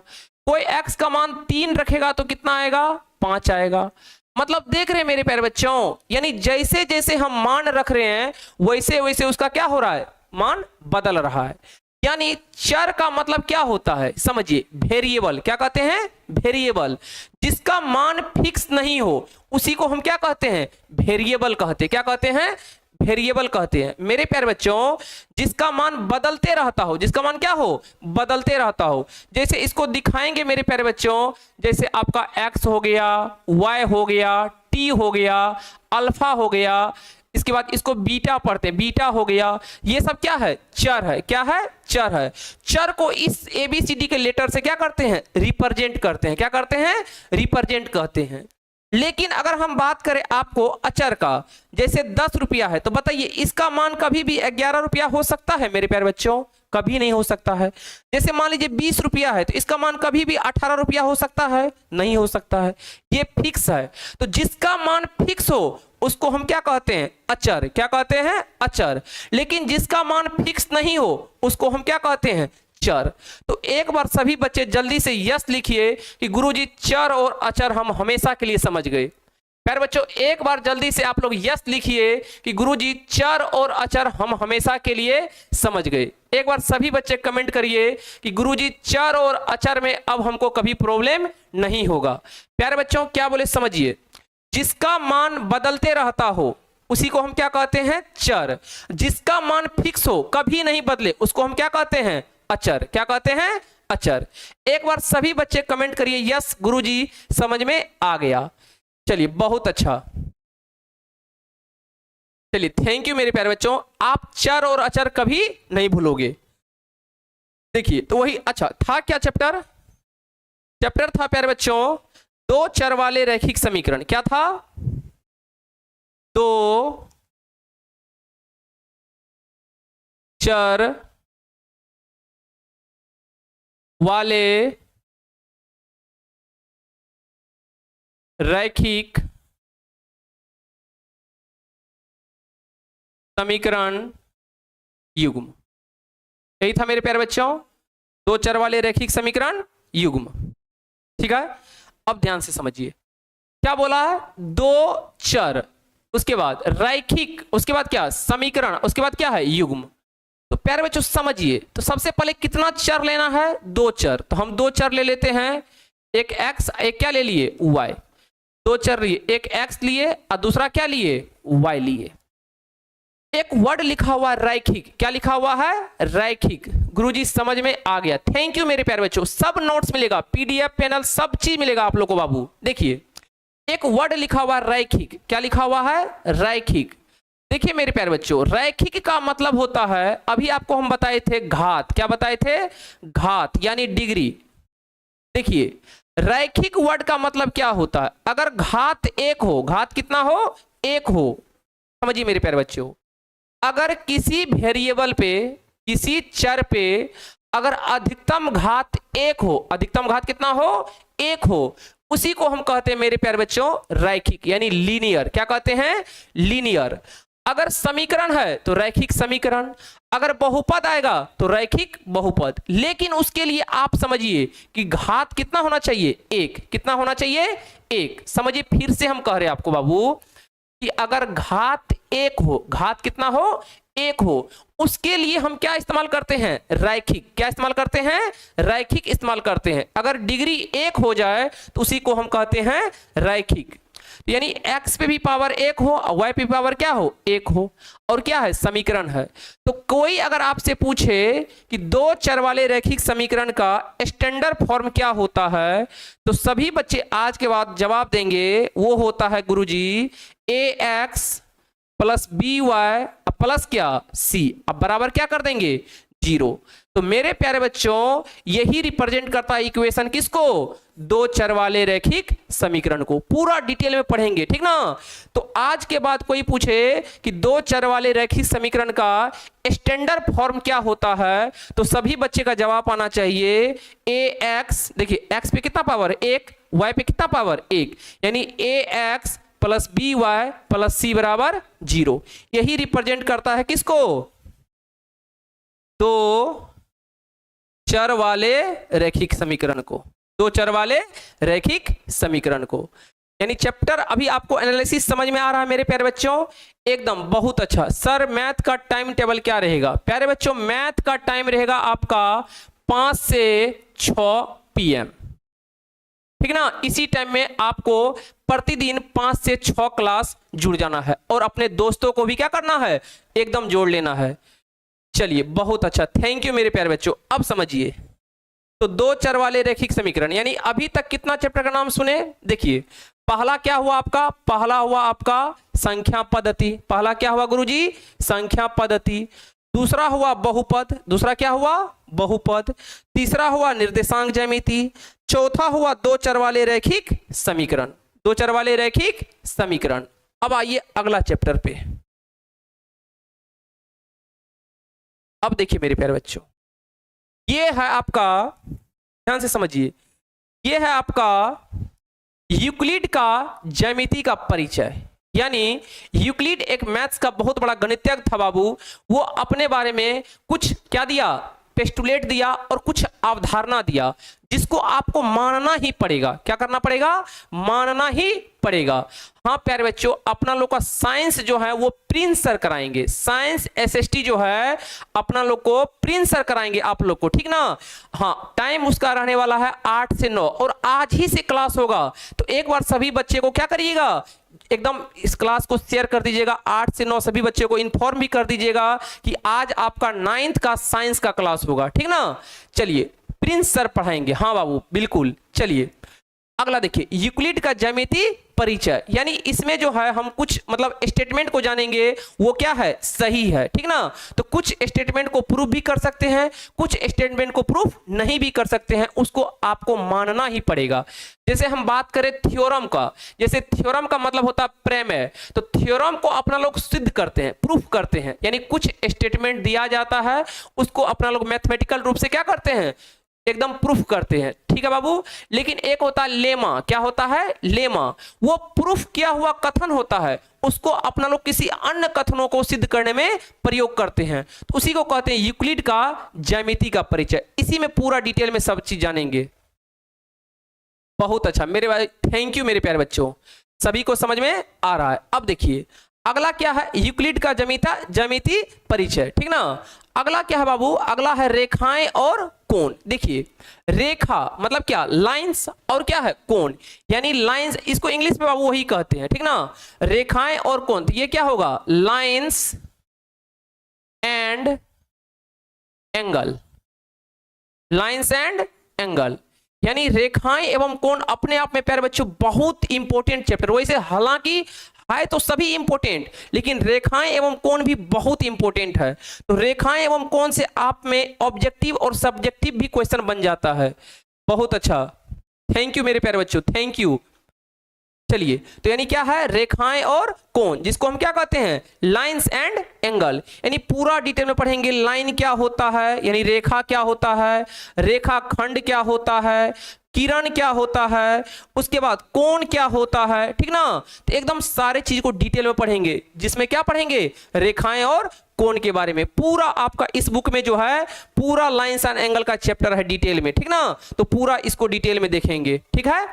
कोई x का मान 3 रखेगा तो कितना आएगा, 5 आएगा। मतलब देख रहे हैं मेरे प्यारे बच्चों, यानी जैसे जैसे हम मान रख रहे हैं वैसे वैसे उसका क्या हो रहा है, मान बदल रहा है। यानी चर का मतलब क्या होता है, समझिए वेरिएबल। क्या कहते हैं, वेरिएबल। जिसका मान फिक्स नहीं हो उसी को हम क्या कहते हैं, वेरिएबल कहते हैं। क्या कहते हैं, वेरिएबल कहते हैं। मेरे प्यारे बच्चों जिसका मान बदलते रहता हो, जिसका मान क्या हो, बदलते रहता हो। जैसे इसको दिखाएंगे मेरे प्यारे बच्चों, जैसे आपका x हो गया, y हो गया, t हो गया, अल्फा हो गया, इसके बाद इसको बीटा पढ़ते हैं, बीटा हो गया। ये सब क्या है, चर है। क्या है, चर है। चर को इस ABCD के लेटर से क्या करते हैं, रिप्रेजेंट करते हैं। क्या करते हैं, रिप्रेजेंट कहते हैं। लेकिन अगर हम बात करें आपको अचर का, जैसे 10 रुपया है तो बताइए इसका मान कभी भी 11 रुपया हो सकता है मेरे प्यारे बच्चों, कभी नहीं हो सकता है। जैसे मान लीजिए 20 रुपया है तो इसका मान कभी भी 18 रुपया हो सकता है, नहीं हो सकता है। ये फिक्स है। तो जिसका मान फिक्स हो उसको हम क्या कहते हैं, अचर। क्या कहते हैं, अचर। लेकिन जिसका मान फिक्स नहीं हो उसको हम क्या कहते हैं, चर। तो एक बार सभी बच्चे जल्दी से यस लिखिए कि गुरुजी चर और अचर हम हमेशा के लिए समझ गए। प्यारे बच्चों एक बार जल्दी से आप लोग यस लिखिए कि गुरुजी चर और अचर हम हमेशा के लिए समझ गए। एक बार सभी बच्चे कमेंट करिए कि गुरुजी चर और अचर में अब हमको कभी प्रॉब्लम नहीं होगा। प्यारे बच्चों क्या बोले समझिए, जिसका मान बदलते रहता हो उसी को हम क्या कहते हैं, चर। जिसका मान फिक्स हो, कभी नहीं बदले, उसको हम क्या कहते हैं, अचर। क्या कहते हैं, अचर। एक बार सभी बच्चे कमेंट करिए यस गुरुजी समझ में आ गया। चलिए बहुत अच्छा, चलिए थैंक यू मेरे प्यारे बच्चों, आप चर और अचर कभी नहीं भूलोगे। देखिए तो वही, अच्छा था क्या चैप्टर, चैप्टर था प्यारे बच्चों दो चर वाले रैखिक समीकरण। क्या था? दो चर वाले रैखिक समीकरण युग्म। यही था मेरे प्यारे बच्चों, दो चर वाले रैखिक समीकरण युग्म। ठीक है, अब ध्यान से समझिए क्या बोला है। दो चर, उसके बाद रैखिक, उसके बाद क्या समीकरण, उसके बाद क्या है युग्म। तो प्यारे बच्चों समझिए, तो सबसे पहले कितना चर लेना है? दो चर। तो हम दो चर ले लेते हैं, एक x, एक क्या ले लिए? y। दो चर लिए, एक x लिए और दूसरा क्या लिए? y लिए। एक वर्ड लिखा हुआ रैखिक, क्या लिखा हुआ है? रैखिक। गुरुजी समझ में आ गया, थैंक यू मेरे प्यारे बच्चों। सब नोट्स मिलेगा, पीडीएफ पैनल सब चीज मिलेगा आप लोग को बाबू। देखिए एक वर्ड लिखा हुआ रैखिक, क्या लिखा हुआ है? रैखिक। देखिए मेरे प्यारे बच्चों, रैखिक का मतलब होता है, अभी आपको हम बताए थे घात। क्या बताए थे? घात यानी डिग्री। देखिए रैखिक वर्ड का मतलब क्या होता है? अगर घात एक हो, घात कितना हो? एक हो। समझिए मेरे प्यारे बच्चों, अगर किसी वेरिएबल पे, किसी चर पे अगर अधिकतम घात एक हो, अधिकतम घात कितना हो? एक हो, उसी को हम कहते हैं मेरे प्यारे बच्चों रैखिक यानी लीनियर। क्या कहते हैं? लीनियर। अगर समीकरण है तो रैखिक समीकरण, अगर बहुपद आएगा तो रैखिक बहुपद। लेकिन उसके लिए आप समझिए कि घात कितना होना चाहिए? एक। कितना होना चाहिए? एक। समझिए फिर से हम कह रहे हैं आपको बाबू कि अगर घात एक हो, घात कितना हो? एक हो, उसके लिए हम क्या इस्तेमाल करते हैं? रैखिक। क्या इस्तेमाल करते हैं? रैखिक इस्तेमाल करते हैं। अगर डिग्री एक हो जाए तो उसी को हम कहते हैं रैखिक। यानी x पे भी पावर एक हो और y पे भी पावर क्या हो? एक हो। और क्या है? समीकरण है। तो कोई अगर आपसे पूछे कि दो चर वाले रैखिक समीकरण का स्टैंडर्ड फॉर्म क्या होता है, तो सभी बच्चे आज के बाद जवाब देंगे वो होता है गुरुजी ax प्लस by प्लस क्या? c। अब बराबर क्या कर देंगे? 0। तो मेरे प्यारे बच्चों यही रिप्रेजेंट करता है इक्वेशन किसको? दो चर वाले रैखिक समीकरण को। पूरा डिटेल में पढ़ेंगे, ठीक ना। तो आज के बाद कोई पूछे कि दो चर वाले रैखिक समीकरण का स्टैंडर्ड फॉर्म क्या होता है, तो सभी बच्चे का जवाब आना चाहिए ax। देखिए x पे कितना पावर? एक। y पे कितना पावर? एक। यानी ax plus by plus c बराबर 0। यही रिप्रेजेंट करता है किसको? दो चर वाले रैखिक समीकरण को। दो चर वाले रैखिक समीकरण को। यानी चैप्टर अभी आपको एनालिसिस समझ में आ रहा है मेरे प्यारे बच्चों? एकदम बहुत अच्छा। सर मैथ का टाइम टेबल क्या रहेगा? प्यारे बच्चों मैथ का टाइम रहेगा आपका 5 से 6 PM, ठीक ना। इसी टाइम में आपको प्रतिदिन 5 से 6 क्लास जुड़ जाना है और अपने दोस्तों को भी क्या करना है? एकदम जोड़ लेना है। चलिए बहुत अच्छा, थैंक यू मेरे प्यारे बच्चों। अब समझिए, तो दो चर वाले रैखिक समीकरण, यानी अभी तक कितना चैप्टर का नाम सुने? देखिए पहला क्या हुआ आपका? पहला हुआ आपका संख्या पद्धति। पहला क्या हुआ गुरुजी? संख्या पद्धति। दूसरा हुआ बहुपद। दूसरा क्या हुआ? बहुपद। तीसरा हुआ निर्देशांक ज्यामिति। चौथा हुआ दो चर वाले रैखिक समीकरण। दो चर वाले रैखिक समीकरण। अब आइए अगला चैप्टर पे। अब देखिए मेरे प्यारे बच्चों, ये है आपका, ध्यान से समझिए, ये है आपका यूक्लिड का ज्यामिति का परिचय। यानी यूक्लिड एक मैथ्स का बहुत बड़ा गणितज्ञ था बाबू। वो अपने बारे में कुछ क्या दिया? पेस्टुलेट दिया और कुछ अवधारणा दिया जिसको आपको मानना ही पड़ेगा। क्या करना पड़ेगा? मानना ही पड़ेगा। हाँ प्यारे बच्चों, अपना लोग का साइंस जो है वो प्रिंस सर कराएंगे। साइंस एसएसटी जो है अपना लोग को प्रिंस सर कराएंगे आप लोग को, ठीक ना। हाँ टाइम उसका रहने वाला है 8 से 9 और आज ही से क्लास होगा। तो एक बार सभी बच्चे को क्या करिएगा? एकदम इस क्लास को शेयर कर दीजिएगा। 8 से 9 सभी बच्चों को इन्फॉर्म भी कर दीजिएगा कि आज आपका 9th का साइंस का क्लास होगा, ठीक ना। चलिए प्रिंस सर पढ़ाएंगे। हाँ बाबू बिल्कुल। चलिए अगला देखिए यूक्लिड का ज्यामिति परिचय, यानी इसमें जो है हम कुछ मतलब स्टेटमेंट को जानेंगे वो क्या है, सही है, ठीक ना। तो कुछ स्टेटमेंट को प्रूफ भी कर सकते हैं, कुछ स्टेटमेंट को प्रूफ नहीं भी कर सकते हैं, उसको आपको मानना ही पड़ेगा। जैसे हम बात करें थ्योरम का, जैसे थ्योरम का मतलब होता है प्रमेय, तो थ्योरम को अपना लोग सिद्ध करते हैं, प्रूफ करते हैं, यानी कुछ स्टेटमेंट दिया जाता है उसको अपना लोग मैथमेटिकल रूप से क्या करते हैं, एकदम प्रूफ करते हैं, ठीक है बाबू। लेकिन एक होता है लेमा, क्या होता है, लेमा, वो प्रूफ किया हुआ कथन होता है, उसको अपना लोग किसी अन्य कथनों को सिद्ध करने में प्रयोग करते हैं, तो उसी को कहते हैं यूक्लिड का ज्यामिति का परिचय। इसी में पूरा डिटेल में सब चीज जानेंगे। बहुत अच्छा मेरे भाई, थैंक यू मेरे प्यारे बच्चों, सभी को समझ में आ रहा है। अब देखिए अगला क्या है, यूक्लिड का ज्यामिति परिचय, ठीक ना। अगला क्या है बाबू, अगला है रेखाएं और कोण। देखिए रेखा मतलब क्या, लाइंस, और क्या है कोण, यानी लाइंस, इसको इंग्लिश में बाबू वही कहते हैं, ठीक ना। रेखाएं और कोण, तो ये क्या होगा, lines and angle, lines and angle, यानी रेखाएं एवं कोण अपने आप में प्यारे बच्चों बहुत इंपॉर्टेंट चैप्टर, वैसे हालांकि है तो सभी इंपॉर्टेंट, लेकिन रेखाएं एवं कोण भी बहुत इंपॉर्टेंट है। तो रेखाएं एवं कोण से आप में ऑब्जेक्टिव और सब्जेक्टिव भी क्वेश्चन बन जाता है। बहुत अच्छा, थैंक यू मेरे प्यारे बच्चों, थैंक यू। चलिए तो यानी क्या है, रेखाएं और कोण, जिसको हम क्या कहते हैं, लाइंस एंड एंगल, यानी पूरा डिटेल में पढ़ेंगे। लाइन क्या होता है, यानी रेखा क्या होता है, रेखा खंड क्या होता है, किरण क्या होता है, उसके बाद कोण क्या होता है, ठीक ना। तो एकदम सारे चीज को डिटेल में पढ़ेंगे, जिसमें क्या पढ़ेंगे, रेखाएं और कोण के बारे में। पूरा आपका इस बुक में जो है पूरा लाइंस एंड एंगल का चैप्टर है डिटेल में, ठीक ना। तो पूरा इसको डिटेल में देखेंगे, ठीक है।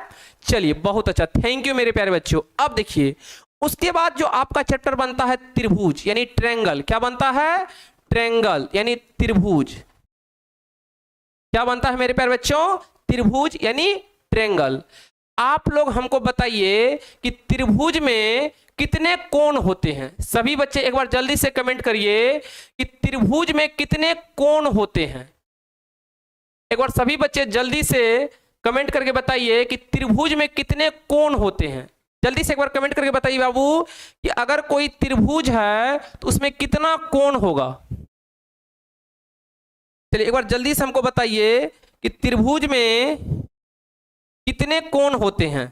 चलिए बहुत अच्छा, थैंक यू मेरे प्यारे बच्चों। अब देखिए उसके बाद जो आपका चैप्टर बनता है त्रिभुज, यानी ट्रायंगल, क्या बनता है, ट्रायंगल यानी त्रिभुज, क्या बनता है मेरे प्यारे बच्चों, त्रिभुज यानी ट्रायंगल। आप लोग हमको बताइए कि त्रिभुज में कितने कोण होते हैं, सभी बच्चे एक बार जल्दी से कमेंट करिए कि त्रिभुज में कितने कोण होते हैं। एक बार सभी बच्चे जल्दी से कमेंट करके बताइए कि त्रिभुज में कितने कोण होते हैं। जल्दी से एक बार कमेंट करके बताइए बाबू कि अगर कोई त्रिभुज है तो उसमें कितना कोण होगा। चलिए एक बार जल्दी से हमको बताइए कि त्रिभुज में कितने कोण होते हैं।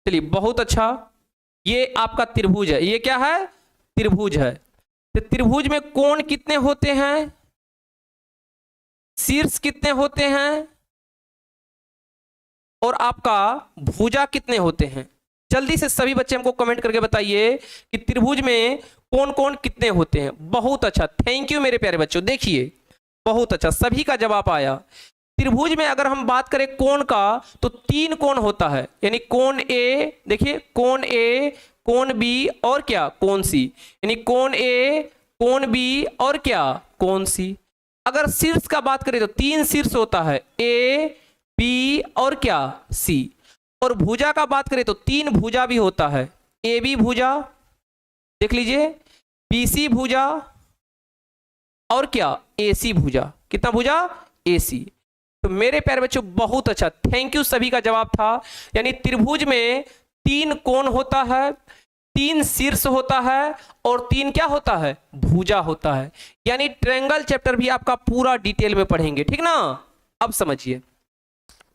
चलिए बहुत अच्छा, ये आपका त्रिभुज है, ये क्या है, त्रिभुज है। तो त्रिभुज में कोण कितने होते हैं, शीर्ष कितने होते हैं, और आपका भुजा कितने होते हैं। जल्दी से सभी बच्चे हमको कमेंट करके बताइए कि त्रिभुज में कौन कौन कितने होते हैं। बहुत अच्छा, थैंक यू मेरे प्यारे बच्चों। देखिए बहुत अच्छा, सभी का जवाब आया। त्रिभुज में अगर हम बात करें कोण का तो 3 कोण होता है, यानी कोण ए, देखिए कोण ए, कोण बी और क्या, कोण सी, यानी कोण ए, कोण बी और क्या, कोण सी। अगर शीर्ष का बात करें तो 3 शीर्ष होता है, ए बी और क्या, सी। और भुजा का बात करें तो 3 भुजा भी होता है, ए बी भुजा, देख लीजिए, बी सी भुजा और क्या, ए सी भुजा। कितना भुजा, ए सी। तो मेरे प्यारे बच्चों बहुत अच्छा, थैंक यू, सभी का जवाब था। यानी त्रिभुज में 3 कोण होता है, 3 शीर्ष होता है और 3 क्या होता है, भुजा होता है। यानी ट्रायंगल चैप्टर भी आपका पूरा डिटेल में पढ़ेंगे, ठीक ना। अब समझिए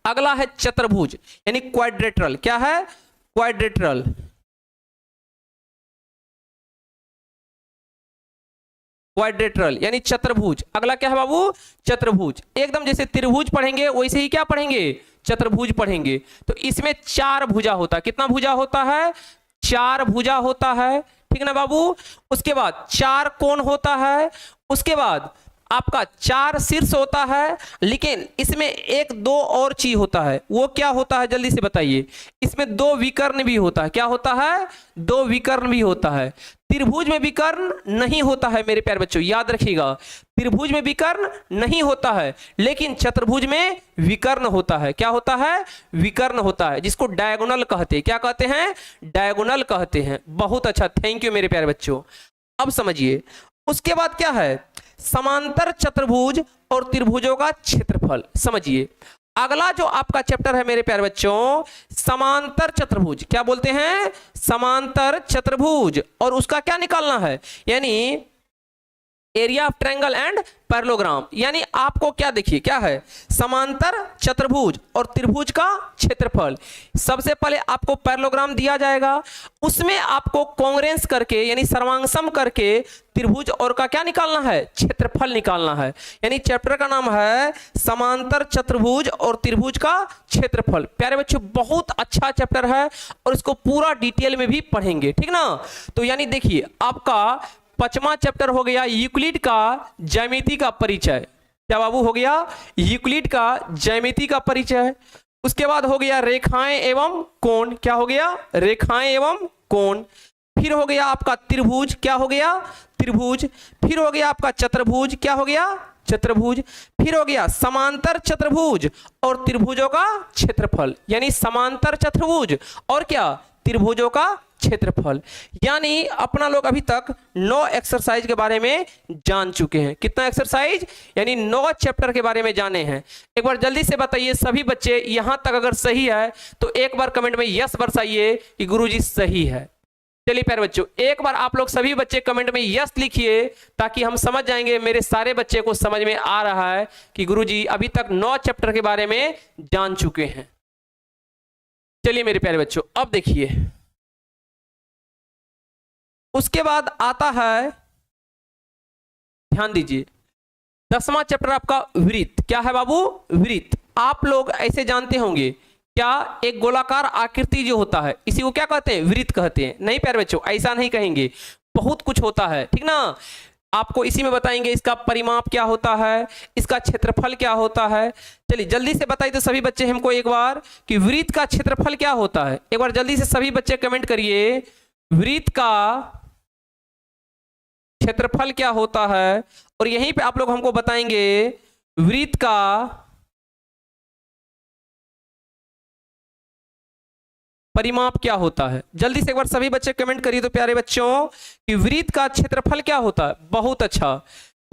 अगला है चतुर्भुज यानी क्वाड्रेटरल। क्या है, क्वाड्रेटरल। क्वाड्रेटरल यानी चतुर्भुज। अगला क्या है बाबू, चतुर्भुज। एकदम जैसे त्रिभुज पढ़ेंगे वैसे ही क्या पढ़ेंगे, चतुर्भुज पढ़ेंगे। तो इसमें 4 भुजा होता है। कितना भुजा होता है, 4 भुजा होता है, ठीक ना बाबू। उसके बाद 4 कोण होता है, उसके बाद आपका 4 शीर्ष होता है। लेकिन इसमें 1-2 और चीज होता है, वो क्या होता है जल्दी से बताइए। इसमें 2 विकर्ण भी होता है। क्या होता है, 2 विकर्ण भी होता है। त्रिभुज में विकर्ण नहीं होता है मेरे प्यारे बच्चों, याद रखिएगा, त्रिभुज में विकर्ण नहीं होता है, लेकिन चतुर्भुज में विकर्ण होता है। क्या होता है, विकर्ण होता है, जिसको डायगोनल कहते हैं। क्या कहते हैं, डायगोनल कहते हैं। बहुत अच्छा, थैंक यू मेरे प्यारे बच्चों। अब समझिए उसके बाद क्या है, समांतर चतुर्भुज और त्रिभुजों का क्षेत्रफल। समझिए अगला जो आपका चैप्टर है मेरे प्यारे बच्चों, समांतर चतुर्भुज। क्या बोलते हैं? समांतर चतुर्भुज। और उसका क्या निकालना है? यानी area of triangle and parallelogram. यानी आपको क्या, देखिए क्या है, समांतर चतुर्भुज और त्रिभुज का क्षेत्रफल। सबसे पहले आपको पैरेललोग्राम दिया जाएगा, उसमें आपको कॉन्ग्रेंस करके यानी सर्वांगसम करके त्रिभुज और का क्या निकालना है? क्षेत्रफल निकालना है। यानी चैप्टर का नाम है समांतर चतुर्भुज और त्रिभुज का क्षेत्रफल। प्यारे बच्चों बहुत अच्छा चैप्टर है और इसको पूरा डिटेल में भी पढ़ेंगे, ठीक ना। तो यानी देखिए आपका 5वां चैप्टर हो गया यूक्लिड का ज्यामिति का परिचय। क्या बाबू हो गया? यूक्लिड का ज्यामिति का परिचय। उसके बाद हो गया रेखाएं एवं कोण। क्या हो गया? रेखाएं एवं कोण। फिर हो गया आपका त्रिभुज। क्या हो गया? त्रिभुज। फिर हो गया आपका चतुर्भुज। क्या हो गया? चतुर्भुज। फिर हो गया समांतर चतुर्भुज और त्रिभुजों का क्षेत्रफल। यानी समांतर चतुर्भुज और क्या? त्रिभुजों का क्षेत्रफल। यानी अपना लोग अभी तक 9 एक्सरसाइज के बारे में जान चुके हैं। कितना एक्सरसाइज? यानी 9 चैप्टर के बारे में जाने हैं। एक बार जल्दी से बताइए सभी बच्चे, यहां तक अगर सही है तो एक बार कमेंट में यस बरसाइए कि गुरुजी सही है। चलिए प्यारे बच्चों, एक बार आप लोग सभी बच्चे कमेंट में यस लिखिए ताकि हम समझ जाएंगे मेरे सारे बच्चे को समझ में आ रहा है कि गुरुजी अभी तक 9 चैप्टर के बारे में जान चुके हैं। चलिए मेरे प्यारे बच्चों, अब देखिए उसके बाद आता है, ध्यान दीजिए, 10वां चैप्टर आपका वृत्त। क्या है बाबू? वृत्त। आप लोग ऐसे जानते होंगे क्या, एक गोलाकार आकृति जो होता है इसी को क्या कहते हैं? वृत्त कहते हैं। नहीं प्यारे बच्चों, ऐसा नहीं कहेंगे, बहुत कुछ होता है, ठीक ना। आपको इसी में बताएंगे इसका परिमाप क्या होता है, इसका क्षेत्रफल क्या होता है। चलिए जल्दी से बताइए तो सभी बच्चे हमको एक बार कि वृत्त का क्षेत्रफल क्या होता है। एक बार जल्दी से सभी बच्चे कमेंट करिए, वृत्त का क्षेत्रफल क्या होता है। और यहीं पे आप लोग हमको बताएंगे वृत्त का परिमाप क्या होता है। जल्दी से एक बार सभी बच्चे कमेंट करिए तो प्यारे बच्चों कि वृत्त का क्षेत्रफल क्या होता है। बहुत अच्छा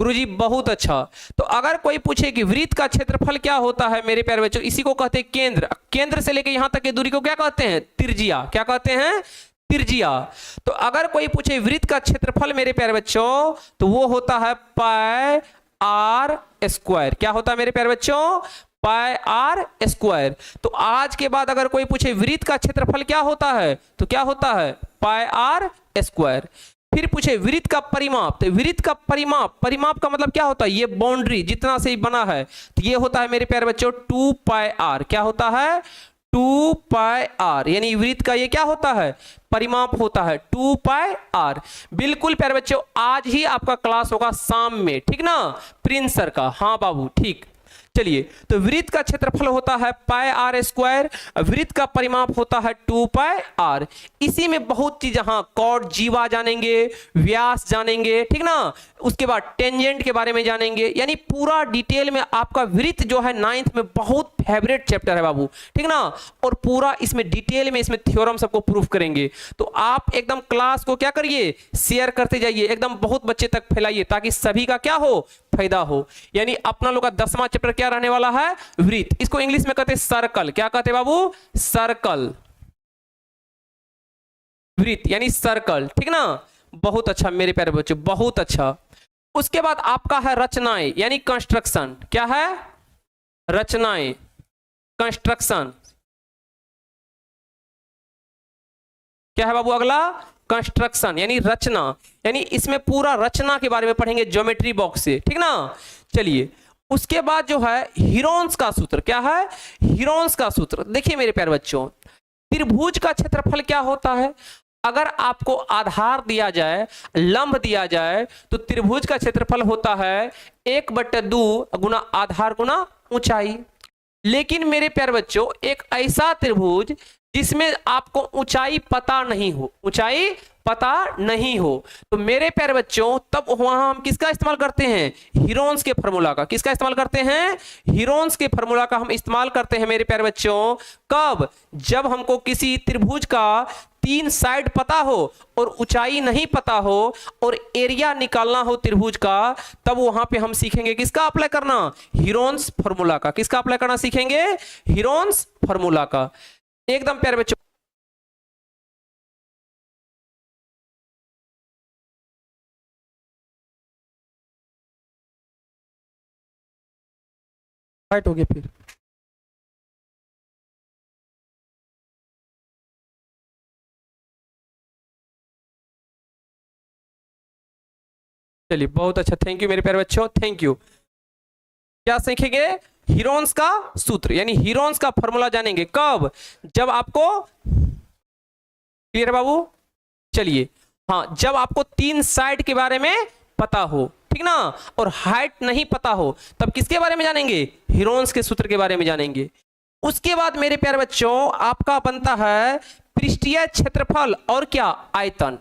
गुरुजी, बहुत अच्छा। तो अगर कोई पूछे कि वृत्त का क्षेत्रफल क्या होता है मेरे प्यारे बच्चों, इसी को कहते हैं केंद्र। केंद्र से लेकर यहां तक की दूरी को क्या कहते हैं? त्रिज्या। क्या कहते हैं? त्रिज्या। तो अगर कोई पूछे वृत्त का क्षेत्रफल मेरे प्यारे बच्चों, तो वो होता है पाई आर स्क्वायर। क्या होता है मेरे प्यारे बच्चों? पाई आर स्क्वायर। तो आज के बाद अगर कोई पूछे वृत्त का क्षेत्रफल क्या होता है, तो क्या होता है? पाई आर स्क्वायर। फिर पूछे वृत्त का परिमाप, तो वृत्त का परिमाप, परिमाप का मतलब क्या होता है? ये बाउंड्री जितना से बना है, तो ये होता है मेरे प्यारे बच्चों 2 पाई आर। क्या होता है? 2 पाई आर। यानी वृत्त का ये क्या होता है? परिमाप होता है 2 पाई आर। बिल्कुल प्यारे बच्चों, आज ही आपका क्लास होगा शाम में, ठीक ना, प्रिंस सर का। हाँ बाबू ठीक। चलिए, तो वृत्त का क्षेत्रफल होता है पाई आर स्क्वायर, वृत्त का परिमाप होता है 2 पाई आर। इसी में बहुत चीज, हाँ कॉर्ड जीवा जानेंगे, व्यास जानेंगे, ठीक ना। उसके बाद टेंजेंट के बारे में जानेंगे। यानी पूरा डिटेल में आपका वृत्त जो है 9th में बहुत फेवरेट चैप्टर है बाबू, ठीक ना। और पूरा इसमें डिटेल में इसमें थ्योरम सबको प्रूफ करेंगे। तो आप एकदम क्लास को क्या करिए, शेयर करते जाइए, एकदम बहुत बच्चे तक फैलाइए ताकि सभी का क्या हो, फायदा हो। यानी अपना लोग का 10वां चैप्टर क्या रहने वाला है? वृत्त। इसको इंग्लिश में कहते हैं सर्कल। क्या कहते हैं बाबू? सर्कल। वृत्त यानी सर्कल, ठीक ना। बहुत अच्छा मेरे प्यारे बच्चों, बहुत अच्छा। उसके बाद आपका है रचनाएं यानी कंस्ट्रक्शन। क्या है? रचनाएं, कंस्ट्रक्शन। क्या है बाबू अगला? कंस्ट्रक्शन यानी रचना। यानी इसमें पूरा रचना के बारे में पढ़ेंगे ज्योमेट्री बॉक्स से, ठीक ना। चलिए, उसके बाद जो है हीरोन्स का सूत्र। क्या है? हीरोन्स का सूत्र। देखिए मेरे प्यारे बच्चों, त्रिभुज का क्षेत्रफल क्या होता है? अगर आपको आधार दिया जाए, लंब दिया जाए, तो त्रिभुज का क्षेत्रफल होता है 1/2 गुना आधार गुना ऊंचाई। लेकिन मेरे प्यारे बच्चों, एक ऐसा त्रिभुज जिसमें आपको ऊंचाई पता नहीं हो, ऊंचाई पता नहीं हो, तो मेरे प्यारे बच्चों तब वहां हम किसका इस्तेमाल करते हैं, हीरोन्स के फार्मूला का। किसका इस्तेमाल करते हैं, हीरोन्स के फार्मूला का हम इस्तेमाल करते हैं मेरे प्यारे बच्चों। कब, जब हमको किसी त्रिभुज का 3 साइड पता हो और ऊंचाई नहीं पता हो और एरिया निकालना हो त्रिभुज का, तब वहां पे हम सीखेंगे किसका अप्लाई करना, हीरोन्स फार्मूला का। किसका अप्लाई करना सीखेंगे, हीरोन्स फार्मूला का। एकदम प्यारे बच्चों, राइट हो गया फिर। चलिए बहुत अच्छा, थैंक यू मेरे प्यारे बच्चों, थैंक यू। क्या सीखेंगे, हीरोन्स का सूत्र यानी हीरोन्स का फॉर्मूला जानेंगे। कब, जब आपको, क्लियर है बाबू, चलिए हाँ, जब आपको 3 साइड के बारे में पता हो, ठीक ना, और हाइट नहीं पता हो, तब किसके बारे में जानेंगे, हीरोन्स के सूत्र के बारे में जानेंगे। उसके बाद मेरे प्यारे बच्चों आपका बनता है पृष्ठीय क्षेत्रफल और क्या, आयतन।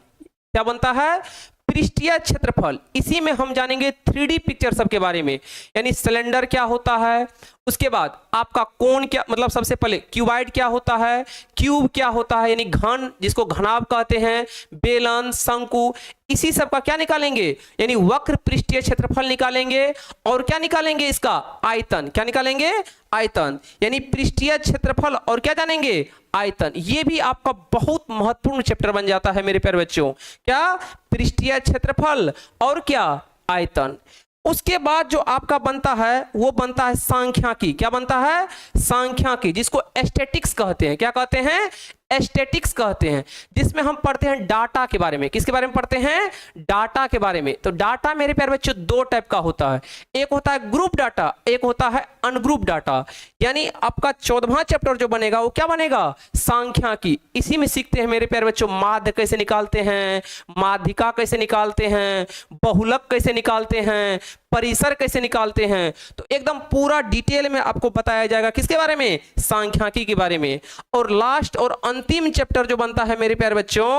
क्या बनता है, पृष्ठीय क्षेत्रफल। इसी में हम जानेंगे 3D पिक्चर सब के बारे में, यानी सिलेंडर क्या होता है, उसके बाद आपका कोण क्या, मतलब सबसे पहले क्यूबाइड क्या होता है, क्यूब क्या होता है यानी घन जिसको घनाभ कहते हैं, बेलन, शंकु, इसी सब का क्या निकालेंगे, यानी वक्र पृष्ठीय क्षेत्रफल निकालेंगे। और क्या निकालेंगे, इसका आयतन। क्या निकालेंगे, आयतन, यानी पृष्ठीय क्षेत्रफल और क्या जानेंगे, आयतन। ये भी आपका बहुत महत्वपूर्ण चैप्टर बन जाता है मेरे प्यारे बच्चों। क्या, पृष्ठीय क्षेत्रफल और क्या, आयतन। उसके बाद जो आपका बनता है वो बनता है सांख्यिकी। क्या बनता है, सांख्यिकी, जिसको एस्थेटिक्स कहते हैं। क्या कहते हैं, एस्थेटिक्स कहते हैं, जिसमें हम पढ़ते हैं डाटा के बारे में। किसके बारे में पढ़ते हैं, डाटा के बारे में। तो डाटा मेरे प्यारे बच्चों 2 टाइप का होता है, एक होता है ग्रुप डाटा, एक होता है अनग्रुप डाटा। यानी आपका 14वां चैप्टर जो बनेगा वो क्या बनेगा, सांख्यिकी। इसी में सीखते हैं मेरे प्यारे बच्चों माध्य कैसे निकालते हैं, माध्यिका कैसे निकालते हैं, बहुलक कैसे निकालते हैं, परिसर कैसे निकालते हैं। तो एकदम पूरा डिटेल में आपको बताया जाएगा किसके बारे में, सांख्यिकी के बारे में। और लास्ट और अंतिम चैप्टर जो बनता है मेरे प्यारे बच्चों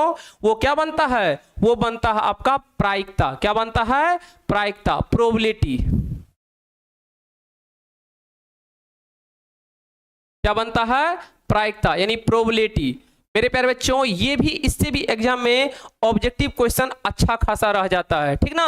वो क्या बनता है, वो बनता है आपका प्रायिकता। क्या बनता है, प्रायिकता, प्रोबेबिलिटी। क्या बनता है, प्रायिकता यानी प्रोबेबिलिटी। मेरे प्यारे बच्चों ये भी, इससे भी एग्जाम में ऑब्जेक्टिव क्वेश्चन अच्छा खासा रह जाता है, ठीक ना।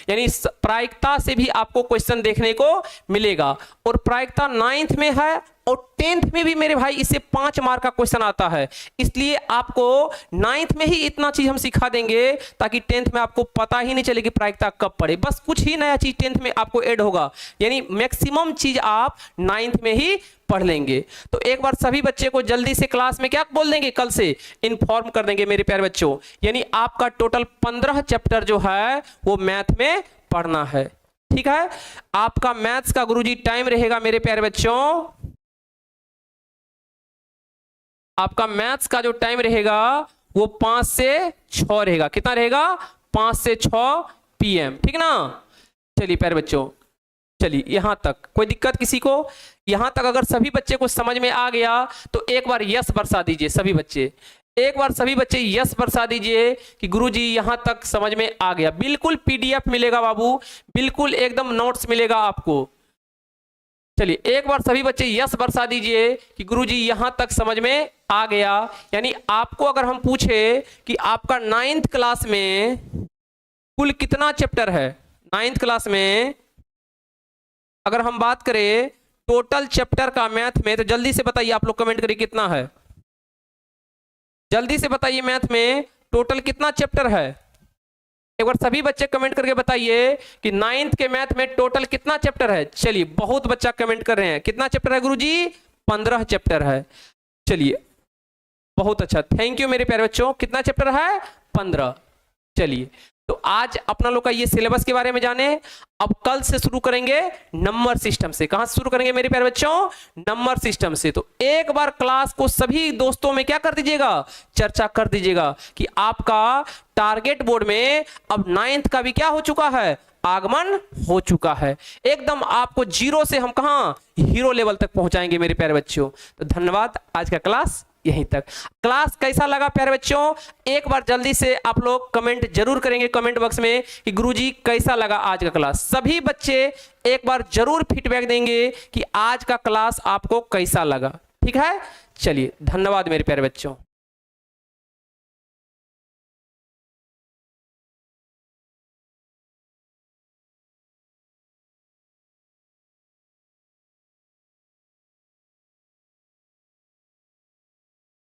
यानी प्रायिकता से भी आपको क्वेश्चन देखने को मिलेगा। और प्रायिकता 9th में है और 10th में भी मेरे भाई इससे 5 मार्क का क्वेश्चन आता है। इसलिए आपको 9th में ही इतना चीज हम सिखा देंगे ताकि 10th में आपको पता ही नहीं चले कि प्रायिकता कब पढ़े। बस कुछ ही नया चीज 10th में आपको ऐड होगा, यानी मैक्सिमम चीज आप 9th में ही पढ़ लेंगे। तो एक बार सभी बच्चे को जल्दी से क्लास में क्या बोल देंगे, कल से इन्फॉर्म कर देंगे मेरे प्यारे बच्चों। यानी आपका टोटल 15 चैप्टर जो है वो मैथ में पढ़ना है, ठीक है। आपका मैथ्स का गुरुजी टाइम रहेगा मेरे प्यारे बच्चों, आपका मैथ्स का जो टाइम रहेगा वो 5 से 6 रहेगा। कितना रहेगा, 5 से 6 PM, ठीक ना। चलिए प्यारे बच्चों, चलिए यहां तक कोई दिक्कत किसी को, यहां तक अगर सभी बच्चे को समझ में आ गया तो एक बार यस बरसा दीजिए सभी बच्चे, एक बार सभी बच्चे यस बरसा दीजिए कि गुरुजी यहां तक समझ में आ गया। बिल्कुल PDF मिलेगा बाबू, बिल्कुल एकदम नोट्स मिलेगा आपको। चलिए एक बार सभी बच्चे यस बरसा दीजिए कि गुरुजी यहां तक समझ में आ गया। यानी आपको अगर हम पूछे कि आपका 9th क्लास में कुल कितना चैप्टर है, 9th क्लास में अगर हम बात करें टोटल चैप्टर का मैथ में, तो जल्दी से बताइए आप लोग कमेंट करिए कितना है, जल्दी से बताइए मैथ में टोटल कितना चैप्टर है। एक बार सभी बच्चे कमेंट करके बताइए कि 9th के मैथ में टोटल कितना चैप्टर है। चलिए बहुत बच्चा कमेंट कर रहे हैं, कितना चैप्टर है गुरुजी, 15 चैप्टर है। चलिए बहुत अच्छा, थैंक यू मेरे प्यारे बच्चों। कितना चैप्टर है, 15। चलिए तो आज अपना लोग का ये सिलेबस के बारे में जाने। अब कल से शुरू करेंगे नंबर सिस्टम से। कहां से शुरू करेंगे मेरे प्यारे बच्चों, नंबर सिस्टम से। तो एक बार क्लास को सभी दोस्तों में क्या कर दीजिएगा, चर्चा कर दीजिएगा कि आपका टारगेट बोर्ड में अब 9th का भी क्या हो चुका है, आगमन हो चुका है। एकदम आपको 0 से हम कहां हीरो लेवल तक पहुंचाएंगे मेरे प्यारे बच्चों। तो धन्यवाद, आज का क्लास यहीं तक। क्लास कैसा लगा प्यारे बच्चों, एक बार जल्दी से आप लोग कमेंट जरूर करेंगे कमेंट बॉक्स में कि गुरुजी कैसा लगा आज का क्लास। सभी बच्चे एक बार जरूर फीडबैक देंगे कि आज का क्लास आपको कैसा लगा। ठीक है, चलिए धन्यवाद मेरे प्यारे बच्चों।